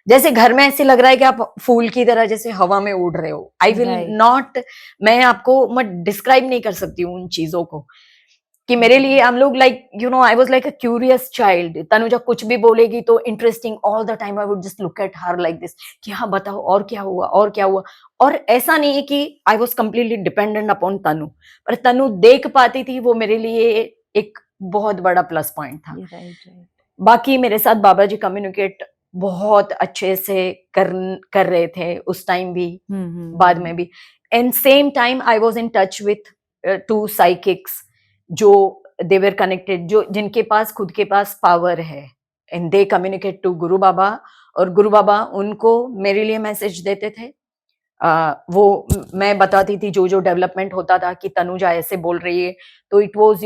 जैसे घर में ऐसे लग रहा है कि आप फूल की तरह जैसे हवा में उड़ रहे हो। आई विल नॉट, मैं आपको मैं डिस्क्राइब नहीं कर सकती हूँ उन चीजों को, कि मेरे लिए हम लोग like I was like a curious child. Tanuja कुछ भी बोलेगी तो interesting, all the time I would just look at her like this, कि हाँ बताओ और क्या हुआ और क्या हुआ। और ऐसा नहीं है कि I was completely dependent upon Tanu, पर तनु देख पाती थी, वो मेरे लिए एक बहुत बड़ा प्लस पॉइंट था। राइट। बाकी मेरे साथ बाबा जी कम्युनिकेट बहुत अच्छे से कर रहे थे उस टाइम भी, बाद में भी। And same time I was in touch with 2 psychics, जो दे वर कनेक्टेड, जो जिनके पास खुद के पास पावर है, एंड दे कम्युनिकेट टू गुरु बाबा, और गुरु बाबा उनको मेरे लिए मैसेज देते थे। वो मैं बताती थी जो जो डेवलपमेंट होता था कि तनुजा ऐसे बोल रही है, तो it was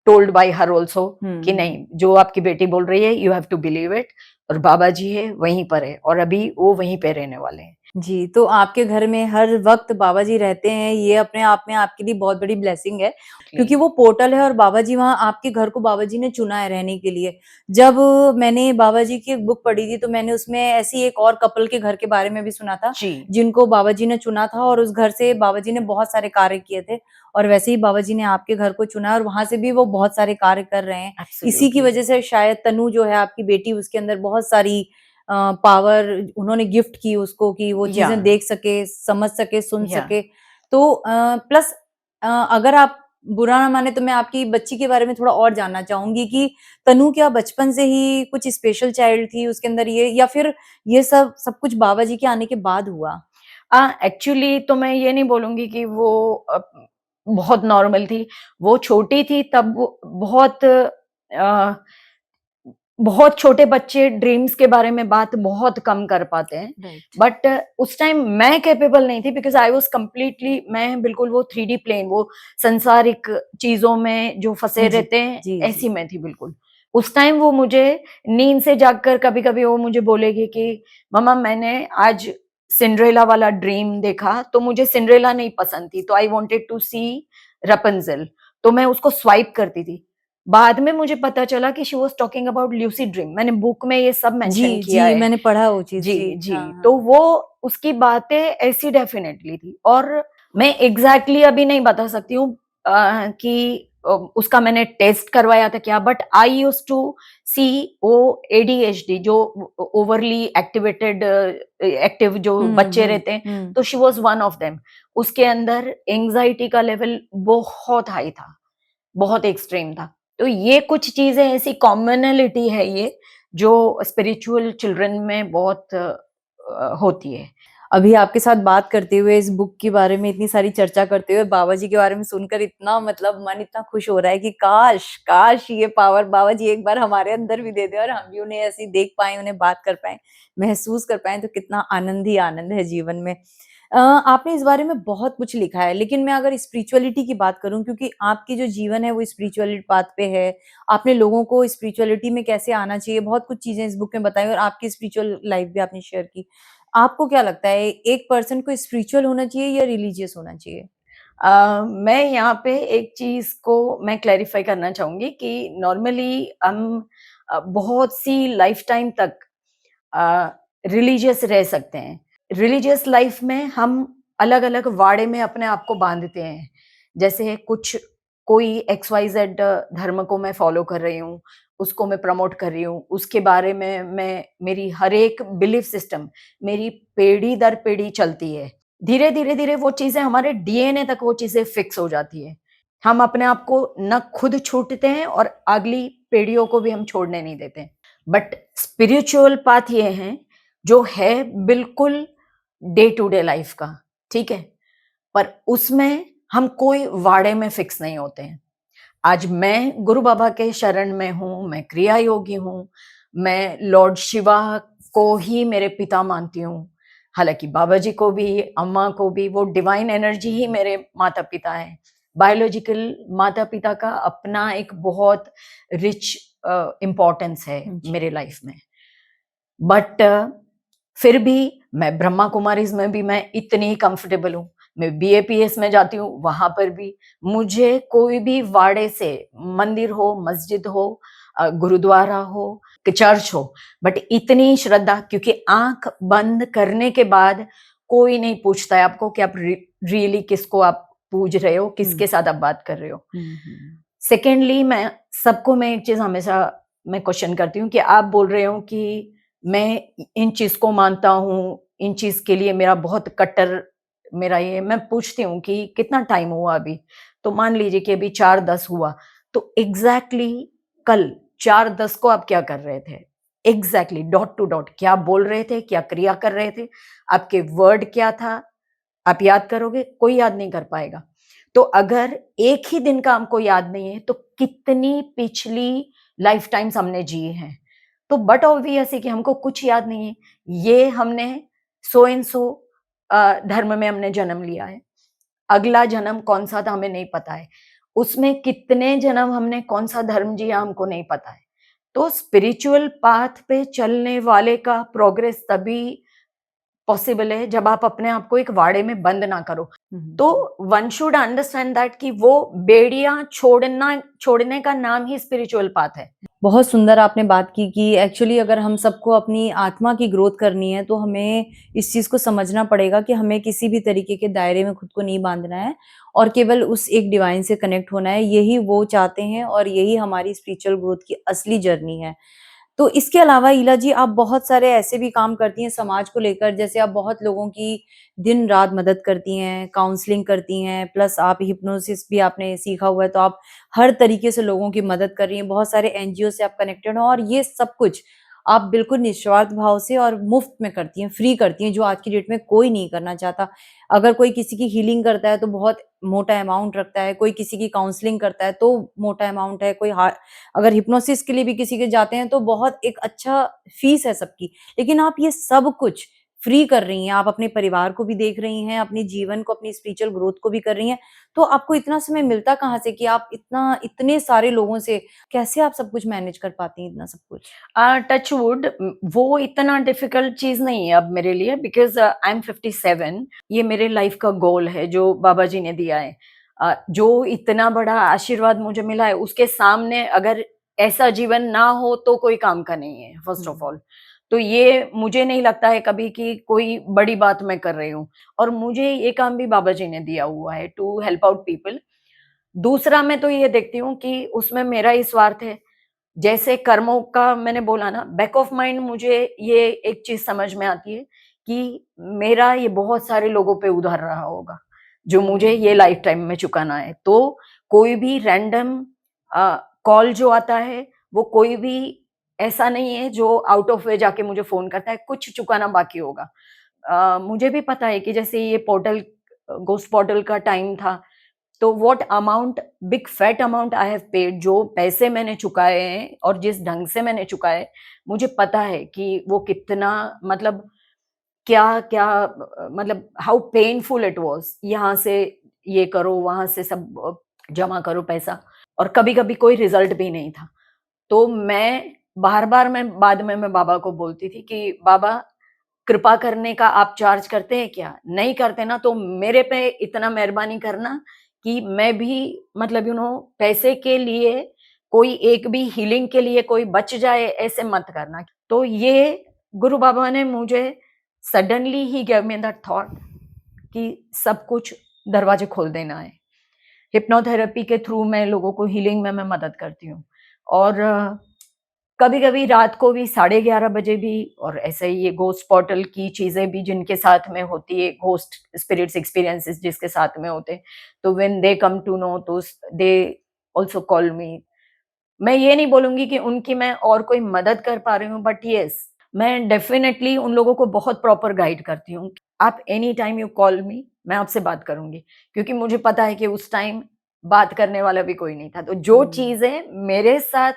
told by her also कि नहीं, जो आपकी बेटी बोल रही है you have to believe it, और बाबा जी है वहीं पर है, और अभी वो वहीं पे रहने वाले हैं। जी, तो आपके घर में हर वक़्त बाबा जी रहते हैं, ये अपने आप में आपके लिए बहुत बड़ी ब्लेसिंग है, क्योंकि वो पोर्टल है और बाबा जी वहाँ आपके घर को बाबा जी ने चुना है रहने के लिए। जब मैंने बाबा जी की एक बुक पढ़ी थी, तो मैंने उसमें ऐसी एक और कपल के घर के बारे में भी सुना था, जी जिनको बाबा जी ने चुना था और उस घर से बाबा जी ने बहुत सारे कार्य किए थे, और वैसे ही बाबा जी ने आपके घर को चुना और वहाँ से भी वो बहुत सारे कार्य कर रहे हैं। इसी की वजह से शायद तनु जो है आपकी बेटी, उसके अंदर बहुत सारी पावर उन्होंने गिफ्ट की उसको, कि वो चीजें देख सके, समझ सके, सुन सके। तो प्लस अगर आप बुरा ना माने तो मैं आपकी बच्ची के बारे में थोड़ा और जानना चाहूंगी कि तनु क्या बचपन से ही कुछ स्पेशल चाइल्ड थी उसके अंदर ये, या फिर ये सब सब कुछ बाबा जी के आने के बाद हुआ? एक्चुअली तो मैं ये नहीं बोलूंगी कि वो बहुत नॉर्मल थी। वो छोटी थी तब वो बहुत छोटे बच्चे ड्रीम्स के बारे में बात बहुत कम कर पाते हैं। बट उस टाइम मैं कैपेबल नहीं थी, बिकॉज आई वाज कंप्लीटली, मैं बिल्कुल वो 3D प्लेन, वो संसारिक चीजों में जो फंसे रहते हैं, ऐसी मैं थी बिल्कुल। उस टाइम वो मुझे नींद से जागकर कभी कभी वो मुझे बोलेगी कि मम्मा मैंने आज सिंड्रेला वाला ड्रीम देखा, तो मुझे सिंड्रेला नहीं पसंद थी, तो आई वॉन्टेड टू सी रपंजेल, तो मैं उसको स्वाइप करती थी। बाद में मुझे पता चला कि she was talking about lucid dream. मैंने बुक में ये सब मेंशन किया है। मैंने पढ़ा वो चीज। जी। तो वो उसकी बातें ऐसी डेफिनेटली थी, और मैं एग्जैक्टली अभी नहीं बता सकती हूँ कि उसका मैंने टेस्ट करवाया था क्या, बट आई यूज्ड टू सी वो ADHD, जो ओवरली एक्टिव जो बच्चे रहते हैं, तो she was one of them. उसके अंदर एंजाइटी का लेवल बहुत हाई था, बहुत एक्सट्रीम था। तो ये कुछ चीजें ऐसी कॉमनलिटी है ये, जो स्पिरिचुअल चिल्ड्रन में बहुत होती है। अभी आपके साथ बात करते हुए, इस बुक के बारे में इतनी सारी चर्चा करते हुए, बाबा जी के बारे में सुनकर इतना मतलब मन इतना खुश हो रहा है कि काश काश ये पावर बाबा जी एक बार हमारे अंदर भी दे दे और हम भी उन्हें ऐसी देख पाए, उन्हें बात कर पाए, महसूस कर पाए, तो कितना आनंद ही आनंद है जीवन में। आपने इस बारे में बहुत कुछ लिखा है, लेकिन मैं अगर स्पिरिचुअलिटी की बात करूं, क्योंकि आपकी जो जीवन है वो स्पिरिचुअलिटी पाथ पे है, आपने लोगों को स्पिरिचुअलिटी में कैसे आना चाहिए, बहुत कुछ चीजें इस बुक में बताई और आपकी स्पिरिचुअल लाइफ भी आपने शेयर की। आपको क्या लगता है, एक पर्सन को स्पिरिचुअल होना चाहिए या रिलीजियस होना चाहिए? मैं यहाँ पे एक चीज को मैं क्लैरिफाई करना चाहूंगी कि नॉर्मली हम बहुत सी लाइफ टाइम तक रिलीजियस रह सकते हैं, रिलीजियस लाइफ में हम अलग अलग वाड़े में अपने आप को बांधते हैं। जैसे कुछ कोई एक्स वाई जेड धर्म को मैं फॉलो कर रही हूँ, उसको मैं प्रमोट कर रही हूँ, उसके बारे में मैं मेरी हर एक बिलीफ सिस्टम मेरी पीढ़ी दर पीढ़ी चलती है। धीरे धीरे धीरे वो चीजें हमारे डीएनए तक वो चीजें फिक्स हो जाती है। हम अपने आप को न खुद छूटते हैं और अगली पीढ़ियों को भी हम छोड़ने नहीं देते। बट स्पिरिचुअल पाथ ये है जो है बिल्कुल डे टू डे लाइफ का, ठीक है, पर उसमें हम कोई वाड़े में फिक्स नहीं होते हैं। आज मैं गुरु बाबा के शरण में हूँ, मैं क्रिया योगी हूँ, मैं लॉर्ड शिवा को ही मेरे पिता मानती हूँ। हालांकि बाबा जी को भी, अम्मा को भी, वो डिवाइन एनर्जी ही मेरे माता पिता है। बायोलॉजिकल माता पिता का अपना एक बहुत रिच इम्पोर्टेंस है जी। मेरे लाइफ में। बट फिर भी मैं ब्रह्मा कुमारीज में भी मैं इतनी कंफर्टेबल हूँ। मैं बीएपीएस में जाती हूँ, वहां पर भी मुझे कोई भी वाड़े से, मंदिर हो, मस्जिद हो, गुरुद्वारा हो, कि चर्च हो, बट इतनी श्रद्धा, क्योंकि आंख बंद करने के बाद कोई नहीं पूछता है आपको कि आप रियली किसको आप पूज रहे हो, किसके साथ आप बात कर रहे हो। सेकेंडली मैं एक चीज हमेशा मैं क्वेश्चन करती हूँ कि आप बोल रहे हो कि मैं इन चीज को मानता हूँ, इन चीज के लिए मेरा बहुत कट्टर मेरा ये, मैं पूछती हूँ कि कितना टाइम हुआ अभी, तो मान लीजिए कि अभी 4:10 हुआ, तो एग्जैक्टली कल 4:10 को आप क्या कर रहे थे, एग्जैक्टली डॉट टू डॉट क्या बोल रहे थे, क्या क्रिया कर रहे थे, आपके वर्ड क्या था, आप याद करोगे? कोई याद नहीं कर पाएगा। तो अगर एक ही दिन का हमको याद नहीं है तो कितनी पिछली लाइफ टाइम्स हमने जिए हैं। तो बट ऑब्वियस है कि हमको कुछ याद नहीं है। ये हमने सो एंड सो धर्म में हमने जन्म लिया है, अगला जन्म कौन सा था हमें नहीं पता है, उसमें कितने जन्म हमने कौन सा धर्म जिया हमको नहीं पता है। तो स्पिरिचुअल पाथ पे चलने वाले का प्रोग्रेस तभी पॉसिबल है जब आप अपने आप को एक वाड़े में बंद ना करो। तो वन शुड अंडरस्टैंड दैट कि वो बेड़ियां छोड़ने का नाम ही स्पिरिचुअल पाथ है। बहुत सुंदर आपने बात की कि एक्चुअली अगर हम सबको अपनी आत्मा की ग्रोथ करनी है तो हमें इस चीज़ को समझना पड़ेगा कि हमें किसी भी तरीके के दायरे में खुद को नहीं बांधना है और केवल उस एक डिवाइन से कनेक्ट होना है। यही वो चाहते हैं और यही हमारी स्पिरिचुअल ग्रोथ की असली जर्नी है। तो इसके अलावा इला जी आप बहुत सारे ऐसे भी काम करती हैं समाज को लेकर, जैसे आप बहुत लोगों की दिन रात मदद करती हैं, काउंसलिंग करती हैं, प्लस आप हिप्नोसिस भी आपने सीखा हुआ है, तो आप हर तरीके से लोगों की मदद कर रही हैं। बहुत सारे एनजीओ से आप कनेक्टेड हो और ये सब कुछ आप बिल्कुल निस्वार्थ भाव से और मुफ्त में करती हैं, फ्री करती हैं, जो आज की डेट में कोई नहीं करना चाहता। अगर कोई किसी की हीलिंग करता है तो बहुत मोटा अमाउंट रखता है, कोई किसी की काउंसलिंग करता है तो मोटा अमाउंट है, कोई अगर हिप्नोसिस के लिए भी किसी के जाते हैं तो बहुत एक अच्छा फीस है सबकी। लेकिन आप ये सब कुछ फ्री कर रही हैं, आप अपने परिवार को भी देख रही हैं, अपने जीवन को, अपनी स्पिरिचुअल ग्रोथ को भी कर रही हैं। तो आपको इतना समय मिलता कहाँ से कि आप इतने सारे लोगों से कैसे आप सब कुछ मैनेज कर पाती हैं इतना सब कुछ? टच वुड, वो इतना डिफिकल्ट चीज नहीं है अब मेरे लिए, बिकॉज आई एम 57। ये मेरे लाइफ का गोल है जो बाबा जी ने दिया है। जो इतना बड़ा आशीर्वाद मुझे मिला है उसके सामने अगर ऐसा जीवन ना हो तो कोई काम का नहीं है, फर्स्ट ऑफ ऑल। तो ये मुझे नहीं लगता है कभी कि कोई बड़ी बात मैं कर रही हूँ, और मुझे ये काम भी बाबा जी ने दिया हुआ है टू हेल्प आउट पीपल। दूसरा मैं तो ये देखती हूँ कि उसमें मेरा ही स्वार्थ है। जैसे कर्मों का मैंने बोला ना, बैक ऑफ माइंड मुझे ये एक चीज समझ में आती है कि मेरा ये बहुत सारे लोगों पे उधार रहा होगा जो मुझे ये लाइफ टाइम में चुकाना है। तो कोई भी रैंडम कॉल जो आता है वो कोई भी ऐसा नहीं है जो आउट ऑफ वे जाके मुझे फोन करता है, कुछ चुकाना बाकी होगा। मुझे भी पता है कि जैसे ये पोर्टल, गोस्ट पोर्टल का टाइम था, तो what amount, big fat amount I have paid, जो पैसे मैंने चुकाए हैं और जिस ढंग से मैंने चुकाए, मुझे पता है कि वो कितना, मतलब क्या क्या, मतलब हाउ पेनफुल इट वाज। यहाँ से ये करो, वहां से सब जमा करो पैसा, और कभी कभी कोई रिजल्ट भी नहीं था। तो मैं बार बार, मैं बाद में मैं बाबा को बोलती थी कि बाबा, कृपा करने का आप चार्ज करते हैं क्या? नहीं करते ना तो मेरे पे इतना मेहरबानी करना कि मैं भी, मतलब पैसे के लिए, कोई एक भी हीलिंग के लिए कोई बच जाए, ऐसे मत करना। तो ये गुरु बाबा ने मुझे suddenly he gave me that thought कि सब कुछ दरवाजे खोल देना है। हिप्नोथेरेपी के थ्रू मैं लोगों को हीलिंग में मैं मदद करती हूँ, और कभी-कभी रात को भी 11:30 बजे भी, और ऐसे ही ये घोस्ट पोर्टल की चीज़ें भी जिनके साथ में होती है, घोस्ट स्पिरिट्स एक्सपीरियंसेस जिसके साथ में होते हैं, तो when they come to know तो दे आल्सो कॉल मी। मैं ये नहीं बोलूँगी कि उनकी मैं और कोई मदद कर पा रही हूँ, बट येस, मैं डेफ़िनेटली उन लोगों को बहुत प्रॉपर गाइड करती हूँ। आप एनी टाइम यू कॉल मी, मैं आपसे बात करूँगी, क्योंकि मुझे पता है कि उस टाइम बात करने वाला भी कोई नहीं था। तो जो चीज़ें मेरे साथ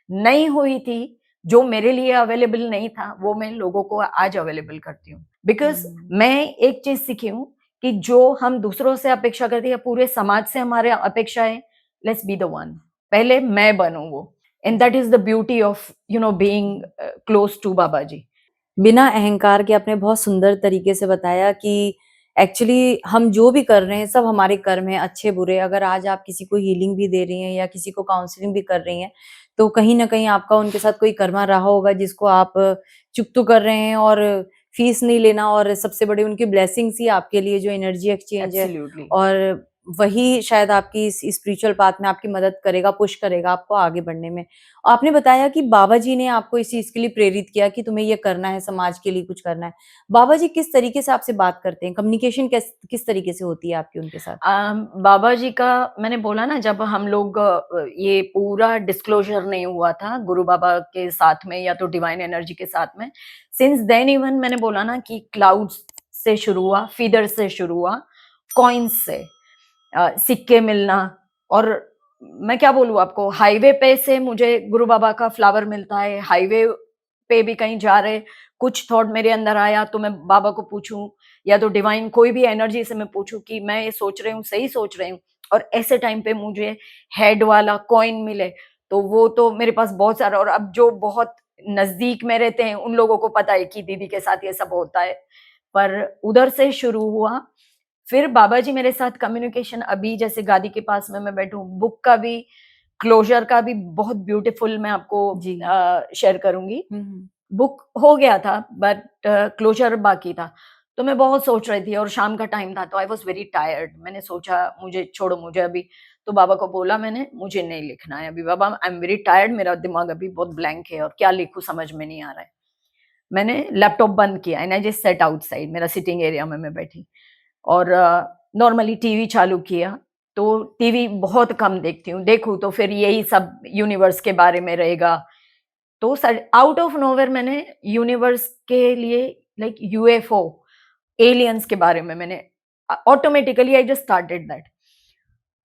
नहीं हुई थी, जो मेरे लिए अवेलेबल नहीं था, वो मैं लोगों को आज अवेलेबल करती हूँ। बिकॉज़ मैं एक चीज़ सीखी हूँ कि जो हम दूसरों से अपेक्षा करते हैं या पूरे समाज से हमारे अपेक्षा है, लेट्स बी द वन। पहले मैं बनूँ वो, and that is the beauty of being close to Baba ji. बिना अहंकार के आपने बहुत सुंदर तरीके से बताया कि एक्चुअली हम जो भी कर रहे हैं सब हमारे कर्म हैं, अच्छे बुरे। अगर आज आप किसी को हीलिंग भी दे रही हैं या किसी को काउंसलिंग भी कर रही हैं, तो कहीं न कहीं आपका उनके साथ कोई कर्मा रहा होगा जिसको आप चुप तो कर रहे हैं और फीस नहीं लेना, और सबसे बड़ी उनकी ब्लेसिंग्स ही आपके लिए जो एनर्जी एक्सचेंज है, एब्सोल्युटली। और वही शायद आपकी इस स्पिरिचुअल पाथ में आपकी मदद करेगा, पुश करेगा आपको आगे बढ़ने में। आपने बताया कि बाबा जी ने आपको इस चीज़ के लिए प्रेरित किया कि तुम्हें ये करना है, समाज के लिए कुछ करना है। बाबा जी किस तरीके से आपसे बात करते हैं? कम्युनिकेशन किस तरीके से होती है आपकी उनके साथ? बाबा जी का मैंने बोला ना, जब हम लोग ये पूरा डिस्क्लोजर नहीं हुआ था गुरु बाबा के साथ में या तो डिवाइन एनर्जी के साथ में, सिंस देन इवन मैंने बोला ना कि क्लाउड्स से शुरू हुआ, फीदर से शुरू हुआ, कॉइन्स से, सिक्के मिलना, और मैं क्या बोलूँ आपको, हाईवे पे से मुझे गुरु बाबा का फ्लावर मिलता है, हाईवे पे भी कहीं जा रहे, कुछ थॉट मेरे अंदर आया तो मैं बाबा को पूछूं, या तो डिवाइन कोई भी एनर्जी से मैं पूछूं कि मैं ये सोच रही हूँ, सही सोच रही हूँ, और ऐसे टाइम पे मुझे हेड वाला कॉइन मिले, तो वो तो मेरे पास बहुत सारा, और अब जो बहुत नजदीक में रहते हैं उन लोगों को पता है कि दीदी के साथ ये सब होता है। पर उधर से शुरू हुआ, फिर बाबा जी मेरे साथ कम्युनिकेशन, अभी जैसे गादी के पास में मैं बैठूं, बुक का भी क्लोजर का भी बहुत ब्यूटीफुल मैं आपको जी। शेयर करूंगी। हुँ, बुक हो गया था, बट क्लोजर बाकी था। तो मैं बहुत सोच रही थी और शाम का टाइम था, तो आई वाज़ वेरी टायर्ड। मैंने सोचा मुझे छोड़ो, मुझे अभी, तो बाबा को बोला मैंने, मुझे नहीं लिखना है अभी बाबा, आई एम वेरी टायर्ड, मेरा दिमाग अभी बहुत ब्लैंक है और क्या लिखूँ समझ में नहीं आ रहा है। मैंने लैपटॉप बंद किया and I just set outside, मेरा सिटिंग एरिया में मैं बैठी, और नॉर्मली टीवी चालू किया। तो टीवी बहुत कम देखती हूँ, देखूँ तो फिर यही सब यूनिवर्स के बारे में रहेगा। तो आउट ऑफ नोवेयर मैंने यूनिवर्स के लिए, लाइक यूएफओ, एलियंस के बारे में मैंने automatically I just started that,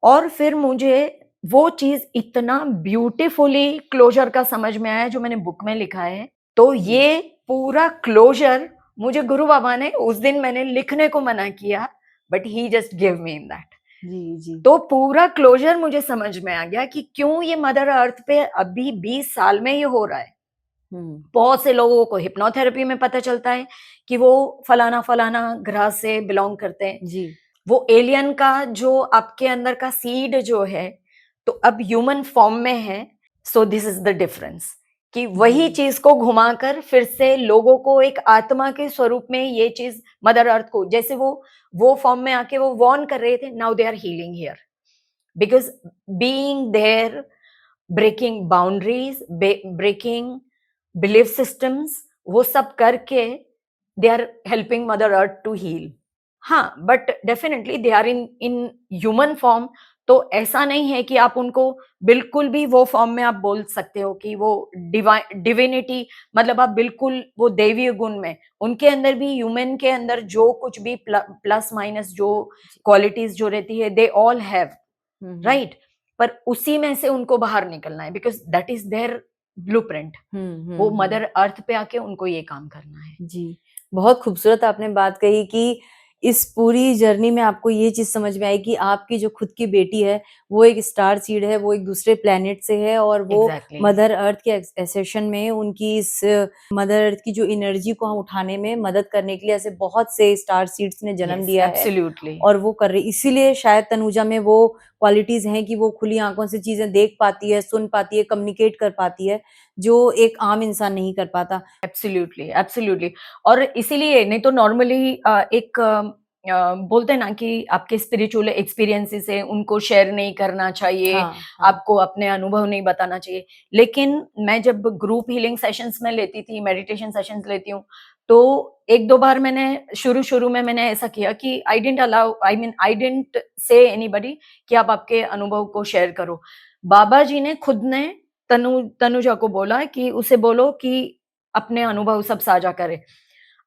और फिर मुझे वो चीज इतना ब्यूटीफुली क्लोजर का समझ में आया जो मैंने बुक में लिखा है। तो ये पूरा क्लोजर मुझे गुरु बाबा ने, उस दिन मैंने लिखने को मना किया, but he just give me in that. जी, जी। तो पूरा क्लोजर मुझे समझ में आ गया कि क्यों ये मदर अर्थ पे अभी 20 साल में ये हो रहा है। हुँ, बहुत से लोगों को हिप्नोथेरेपी में पता चलता है कि वो फलाना फलाना ग्रह से बिलोंग करते हैं। जी। वो एलियन का जो आपके अंदर का सीड जो है, तो अब ह्यूमन फॉर्म में है। So this is the difference, कि वही जी। चीज को घुमाकर फिर से लोगों को एक आत्मा के स्वरूप में ये चीज मदर अर्थ को, जैसे वो फॉर्म में आके वो वॉर्न कर रहे थे, now they are healing here, because being there, breaking boundaries, breaking belief systems, वो सब करके they are helping mother earth to heal. हाँ, but definitely they are in in human form. तो ऐसा नहीं है कि आप उनको बिल्कुल भी वो फॉर्म में आप बोल सकते हो कि वो डिविनिटी, मतलब आप बिल्कुल वो दैवीय गुण में, उनके अंदर भी, ह्यूमन के अंदर जो कुछ भी प्लस माइनस जो क्वालिटीज जो रहती है, they all have, hmm, hmm. Right. पर उसी में से उनको बाहर निकलना है, because that is their blueprint. Hmm, hmm, वो हुँ। मदर अर्थ पे आके उनको ये काम करना है। जी, बहुत खूबसूरत आपने बात कही कि इस पूरी जर्नी में आपको ये चीज़ समझ में आई कि आपकी जो खुद की बेटी है, वो एक स्टार सीड है, वो एक दूसरे प्लैनेट से है, और वो एग्जैक्टली। मदर अर्थ के एसेशन में उनकी इस मदर अर्थ की जो एनर्जी को हम उठाने में मदद करने के लिए ऐसे बहुत से स्टार सीड्स ने जन्म यस, लिया है, एब्सोल्युटली। और वो कर रही, इसीलिए शायद तनुजा में वो क्वालिटीज हैं कि वो खुली आंखों से चीजें देख पाती है, सुन पाती है, कम्युनिकेट कर पाती है, जो एक आम इंसान नहीं कर पाता। Absolutely, absolutely. और इसीलिए नहीं तो नॉर्मली एक बोलते हैं ना कि आपके स्पिरिचुअल एक्सपीरियंसेस है, उनको शेयर नहीं करना चाहिए, हाँ, हाँ। आपको अपने अनुभव नहीं बताना चाहिए। लेकिन मैं जब ग्रुप हीलिंग सेशंस में लेती थी, मेडिटेशन सेशंस लेती हूँ, तो 1-2 बार मैंने शुरू-शुरू में मैंने ऐसा किया कि आई डिडन्ट से एनीबॉडी कि आप आपके अनुभव को शेयर करो। बाबा जी ने खुद ने तनुजा को बोला कि उसे बोलो कि अपने अनुभव सब साझा करे।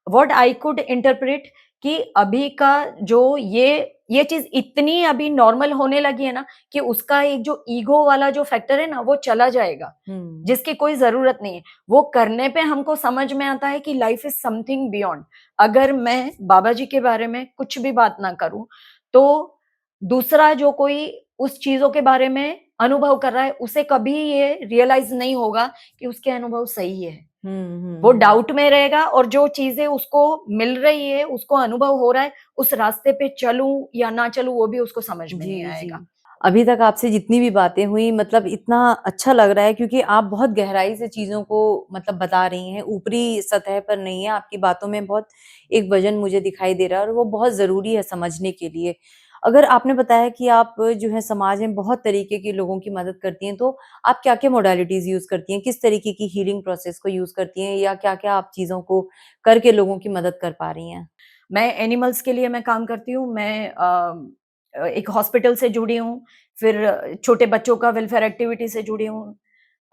व्हाट आई कुड इंटरप्रेट कि अभी का जो ये चीज़ इतनी अभी नॉर्मल होने लगी है ना कि उसका एक जो ईगो वाला जो फैक्टर है ना वो चला जाएगा, हुँ। जिसकी कोई ज़रूरत नहीं है। वो करने पे हमको समझ में आता है कि लाइफ इज़ समथिंग बियॉन्ड। अगर मैं बाबा जी के बारे में कुछ भी बात ना करूँ, तो दूसरा जो कोई उस चीज़ों के बारे में अनुभव कर रहा है, उसे कभी ये रियलाइज़ नहीं होगा कि उसके अनुभव सही है। हुँ, हुँ, वो हुँ। डाउट में रहेगा और जो चीज़ें उसको मिल रही है, उसको अनुभव हो रहा है, उस रास्ते पे चलूँ या ना चलूँ वो भी उसको समझ में नहीं जी, आएगा। जी। अभी तक आपसे जितनी भी बातें हुई मतलब इतना अच्छा लग रहा है क्योंकि आप बहुत गहराई से चीज़ों को मतलब बता रही हैं, ऊपरी सतह पर नहीं है, आपकी बातों में बहुत एक वज़न मुझे दिखाई दे रहा है और वो बहुत ज़रूरी है समझने के लिए। अगर आपने बताया कि आप जो है समाज में बहुत तरीके के लोगों की मदद करती हैं, तो आप क्या-क्या मॉडलिटीज़ यूज़ करती हैं? किस तरीके की हीलिंग प्रोसेस को यूज़ करती हैं या क्या-क्या आप चीज़ों को करके लोगों की मदद कर पा रही हैं? मैं एनिमल्स के लिए मैं काम करती हूँ, मैं एक हॉस्पिटल से जुड़ी हूँ, फिर छोटे बच्चों का वेलफेयर एक्टिविटी से जुड़ी हूँ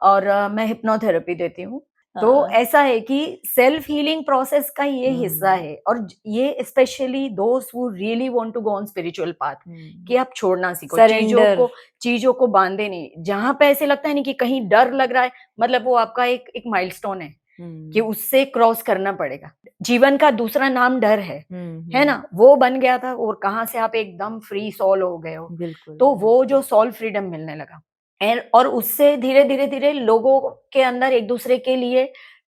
और मैं हिप्नोथेरेपी देती हूँ। तो हाँ। ऐसा है कि सेल्फ हीलिंग प्रोसेस का ये हिस्सा हुँ, है और ये specially those who really want to go on spiritual path hmm. कि आप छोड़ना सीखो, सरेंडर। चीज़ों को बाँधे नहीं। जहाँ पे ऐसे लगता है ना कि कहीं डर लग रहा है, मतलब वो आपका एक माइलस्टोन है कि हुँ। उससे क्रॉस करना पड़ेगा। जीवन का दूसरा नाम डर हुँ, है हुँ। ना? वो बन गया था और कहाँ से आप एकदम फ्री सोल हो गए हो। बिल्कुल, तो वो बिल्कुल। जो सोल फ्रीडम मिलने लगा और उससे धीरे-धीरे लोगों के अंदर एक-दूसरे के लिए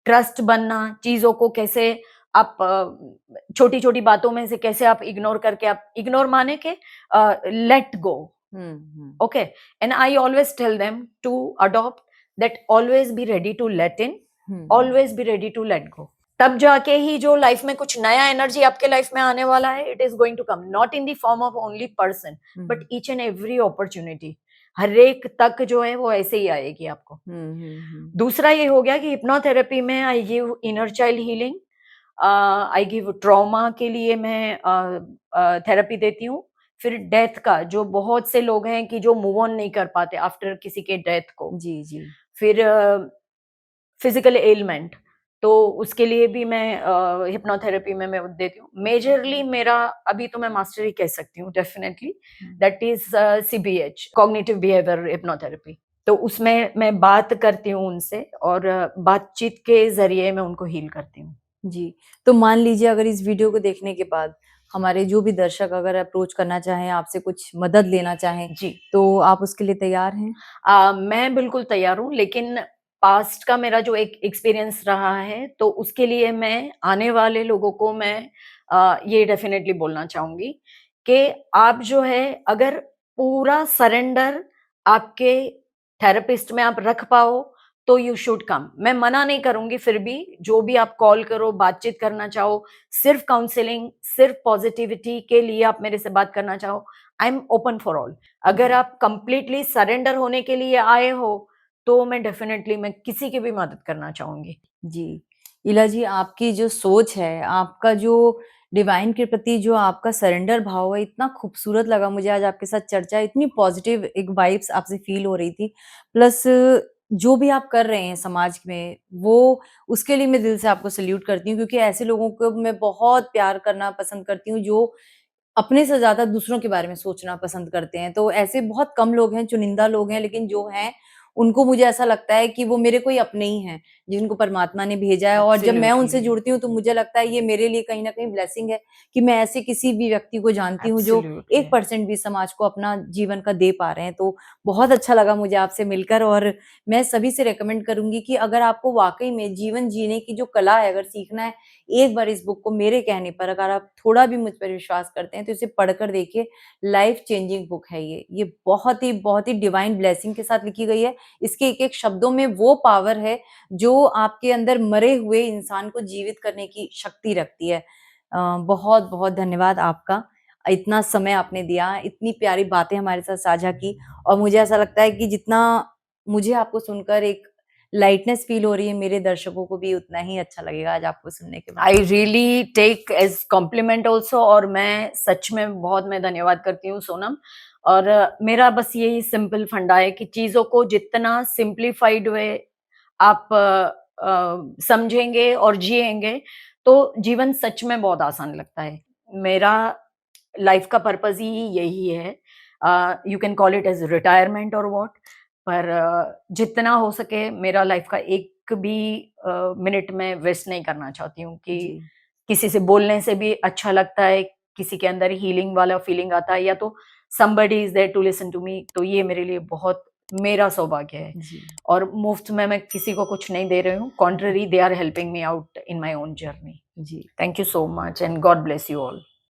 ट्रस्ट बनना, चीज़ों को कैसे आप छोटी-छोटी बातों में से कैसे आप इग्नोर करके आप इग्नोर माने कि let go, hmm, hmm. Okay? And I always tell them to adopt that always be ready to let in, hmm, always be ready to let go. तब जाके ही जो लाइफ में कुछ नया एनर्जी आपके लाइफ में आने वाला है, it is going to come not in the form of only person but hmm. Each and every opportunity. हर एक तक जो है वो ऐसे ही आएगी आपको। हुँ, हुँ, हुँ। दूसरा ये हो गया कि हिप्नोथेरेपी में I give inner child healing, I give trauma के लिए मैं थेरेपी देती हूँ। फिर डेथ का जो बहुत से लोग हैं कि जो मूव ऑन नहीं कर पाते आफ्टर किसी के डेथ को। जी, जी। फिर फिजिकल एलिमेंट, तो उसके लिए भी मैं हिप्नोथेरेपी में मैं देती हूँ। मेजरली मेरा अभी तो मैं मास्टर ही कह सकती हूँ definitely, hmm. That is CBH, cognitive behaviour hypnotherapy. तो उसमें मैं बात करती हूँ उनसे और बातचीत के ज़रिए मैं उनको हील करती हूँ। जी, तो मान लीजिए अगर इस वीडियो को देखने के बाद हमारे जो भी दर्शक अगर अप्रोच करना चाहें, आपसे कुछ मदद लेना चाहें, जी। तो आप उसके लिए तैयार हैं? मैं बिल्कुल तैयार हूँ, लेकिन पास्ट का मेरा जो एक एक्सपीरियंस रहा है, तो उसके लिए मैं आने वाले लोगों को मैं ये डेफ़िनेटली बोलना चाहूँगी कि आप जो है अगर पूरा सरेंडर आपके थेरेपिस्ट में आप रख पाओ, तो यू शुड कम। मैं मना नहीं करूँगी फिर भी, जो भी आप कॉल करो, बातचीत करना चाहो, सिर्फ़ काउंसलिंग, सिर्फ़ पॉज़िटिविटी के लिए आप मेरे से बात करना चाहो, I am open for all. अगर जी, आप कंप्लीटली सरेंडर होने के लिए आए हो, तो मैं डेफ़िनेटली मैं किसी की भी मदद करना चाहूँगी। जी। इला जी, आपकी जो सोच है, आपका जो डिवाइन के प्रति जो आपका सरेंडर भाव है, इतना खूबसूरत लगा मुझे आज आपके साथ चर्चा, इतनी पॉज़िटिव एक वाइब्स आपसे फ़ील हो रही थी। प्लस जो भी आप कर रहे हैं समाज में, वो उसके लिए मैं दिल से आपको सैल्यूट करती हूँ क्योंकि ऐसे लोगों को मैं बहुत प्यार करना पसंद करती हूँ, जो अपने से ज़्यादा दूसरों के बारे में सोचना पसंद करते हैं। तो ऐसे बहुत कम लोग हैं, चुनिंदा लोग हैं, लेकिन जो हैं, उनको मुझे ऐसा लगता है कि वो मेरे कोई अपने ही हैं, जिनको परमात्मा ने भेजा है। और जब मैं उनसे Absolutely. जुड़ती हूँ तो मुझे लगता है ये मेरे लिए कहीं न कहीं ब्लेसिंग है कि मैं ऐसे किसी भी व्यक्ति को जानती हूँ जो Absolutely. 1% भी समाज को अपना जीवन का दे पा रहे हैं। तो बहुत अच्छा लगा मुझे आपसे मिलकर, और मैं सभी से रिकमेंड करूँगी कि अगर आपको वाक़ई में जीवन जीने की जो कला है अगर सीखना है, एक बार इस बुक को मेरे कहने पर अगर आप थोड़ा भी मुझ पर विश्वास करते हैं तो इसे पढ़कर देखिए। लाइफ चेंजिंग बुक है ये। ये बहुत ही डिवाइन ब्लेसिंग के साथ लिखी गई है। इसके एक-एक शब्दों में वो पावर है जो आपके अंदर मरे हुए इंसान को जीवित करने की शक्ति रखती है। बहुत-बहुत धन्यवाद आपका। इतना समय आपने दिया, इतनी प्यारी बातें हमारे साथ साझा की, और मुझे ऐसा लगता है कि जितना मुझे आपको सुनकर एक लाइटनेस फ़ील हो रही है, मेरे दर्शकों को भी उतना ही अच्छा लगेगा आज आपको सुनने के बाद। I really take as compliment also, और मैं सच में बहुत मैं धन्यवाद करती हूँ सोनम। और मेरा बस यही सिंपल फंडा है कि चीज़ों को जितना सिंप्लीफाइड वे आप समझेंगे और जिएंगे तो जीवन सच में बहुत आसान लगता है। मेरा लाइफ का पर्पस ही यही है। You can call it as retirement और व्हाट, पर जितना हो सके मेरा लाइफ का एक भी मिनट में वेस्ट नहीं करना चाहती हूँ कि जी। किसी से बोलने से भी अच्छा लगता है, किसी के अंदर हीलिंग वाला फीलिंग आता है, या तो somebody is there to listen to me, तो ये मेरे लिए बहुत मेरा सौभाग्य है। जी। और मुफ्त में मैं किसी को कुछ नहीं दे रही हूँ, contrary they are helping me out in my own journey. जी। Thank you so much and God bless you all.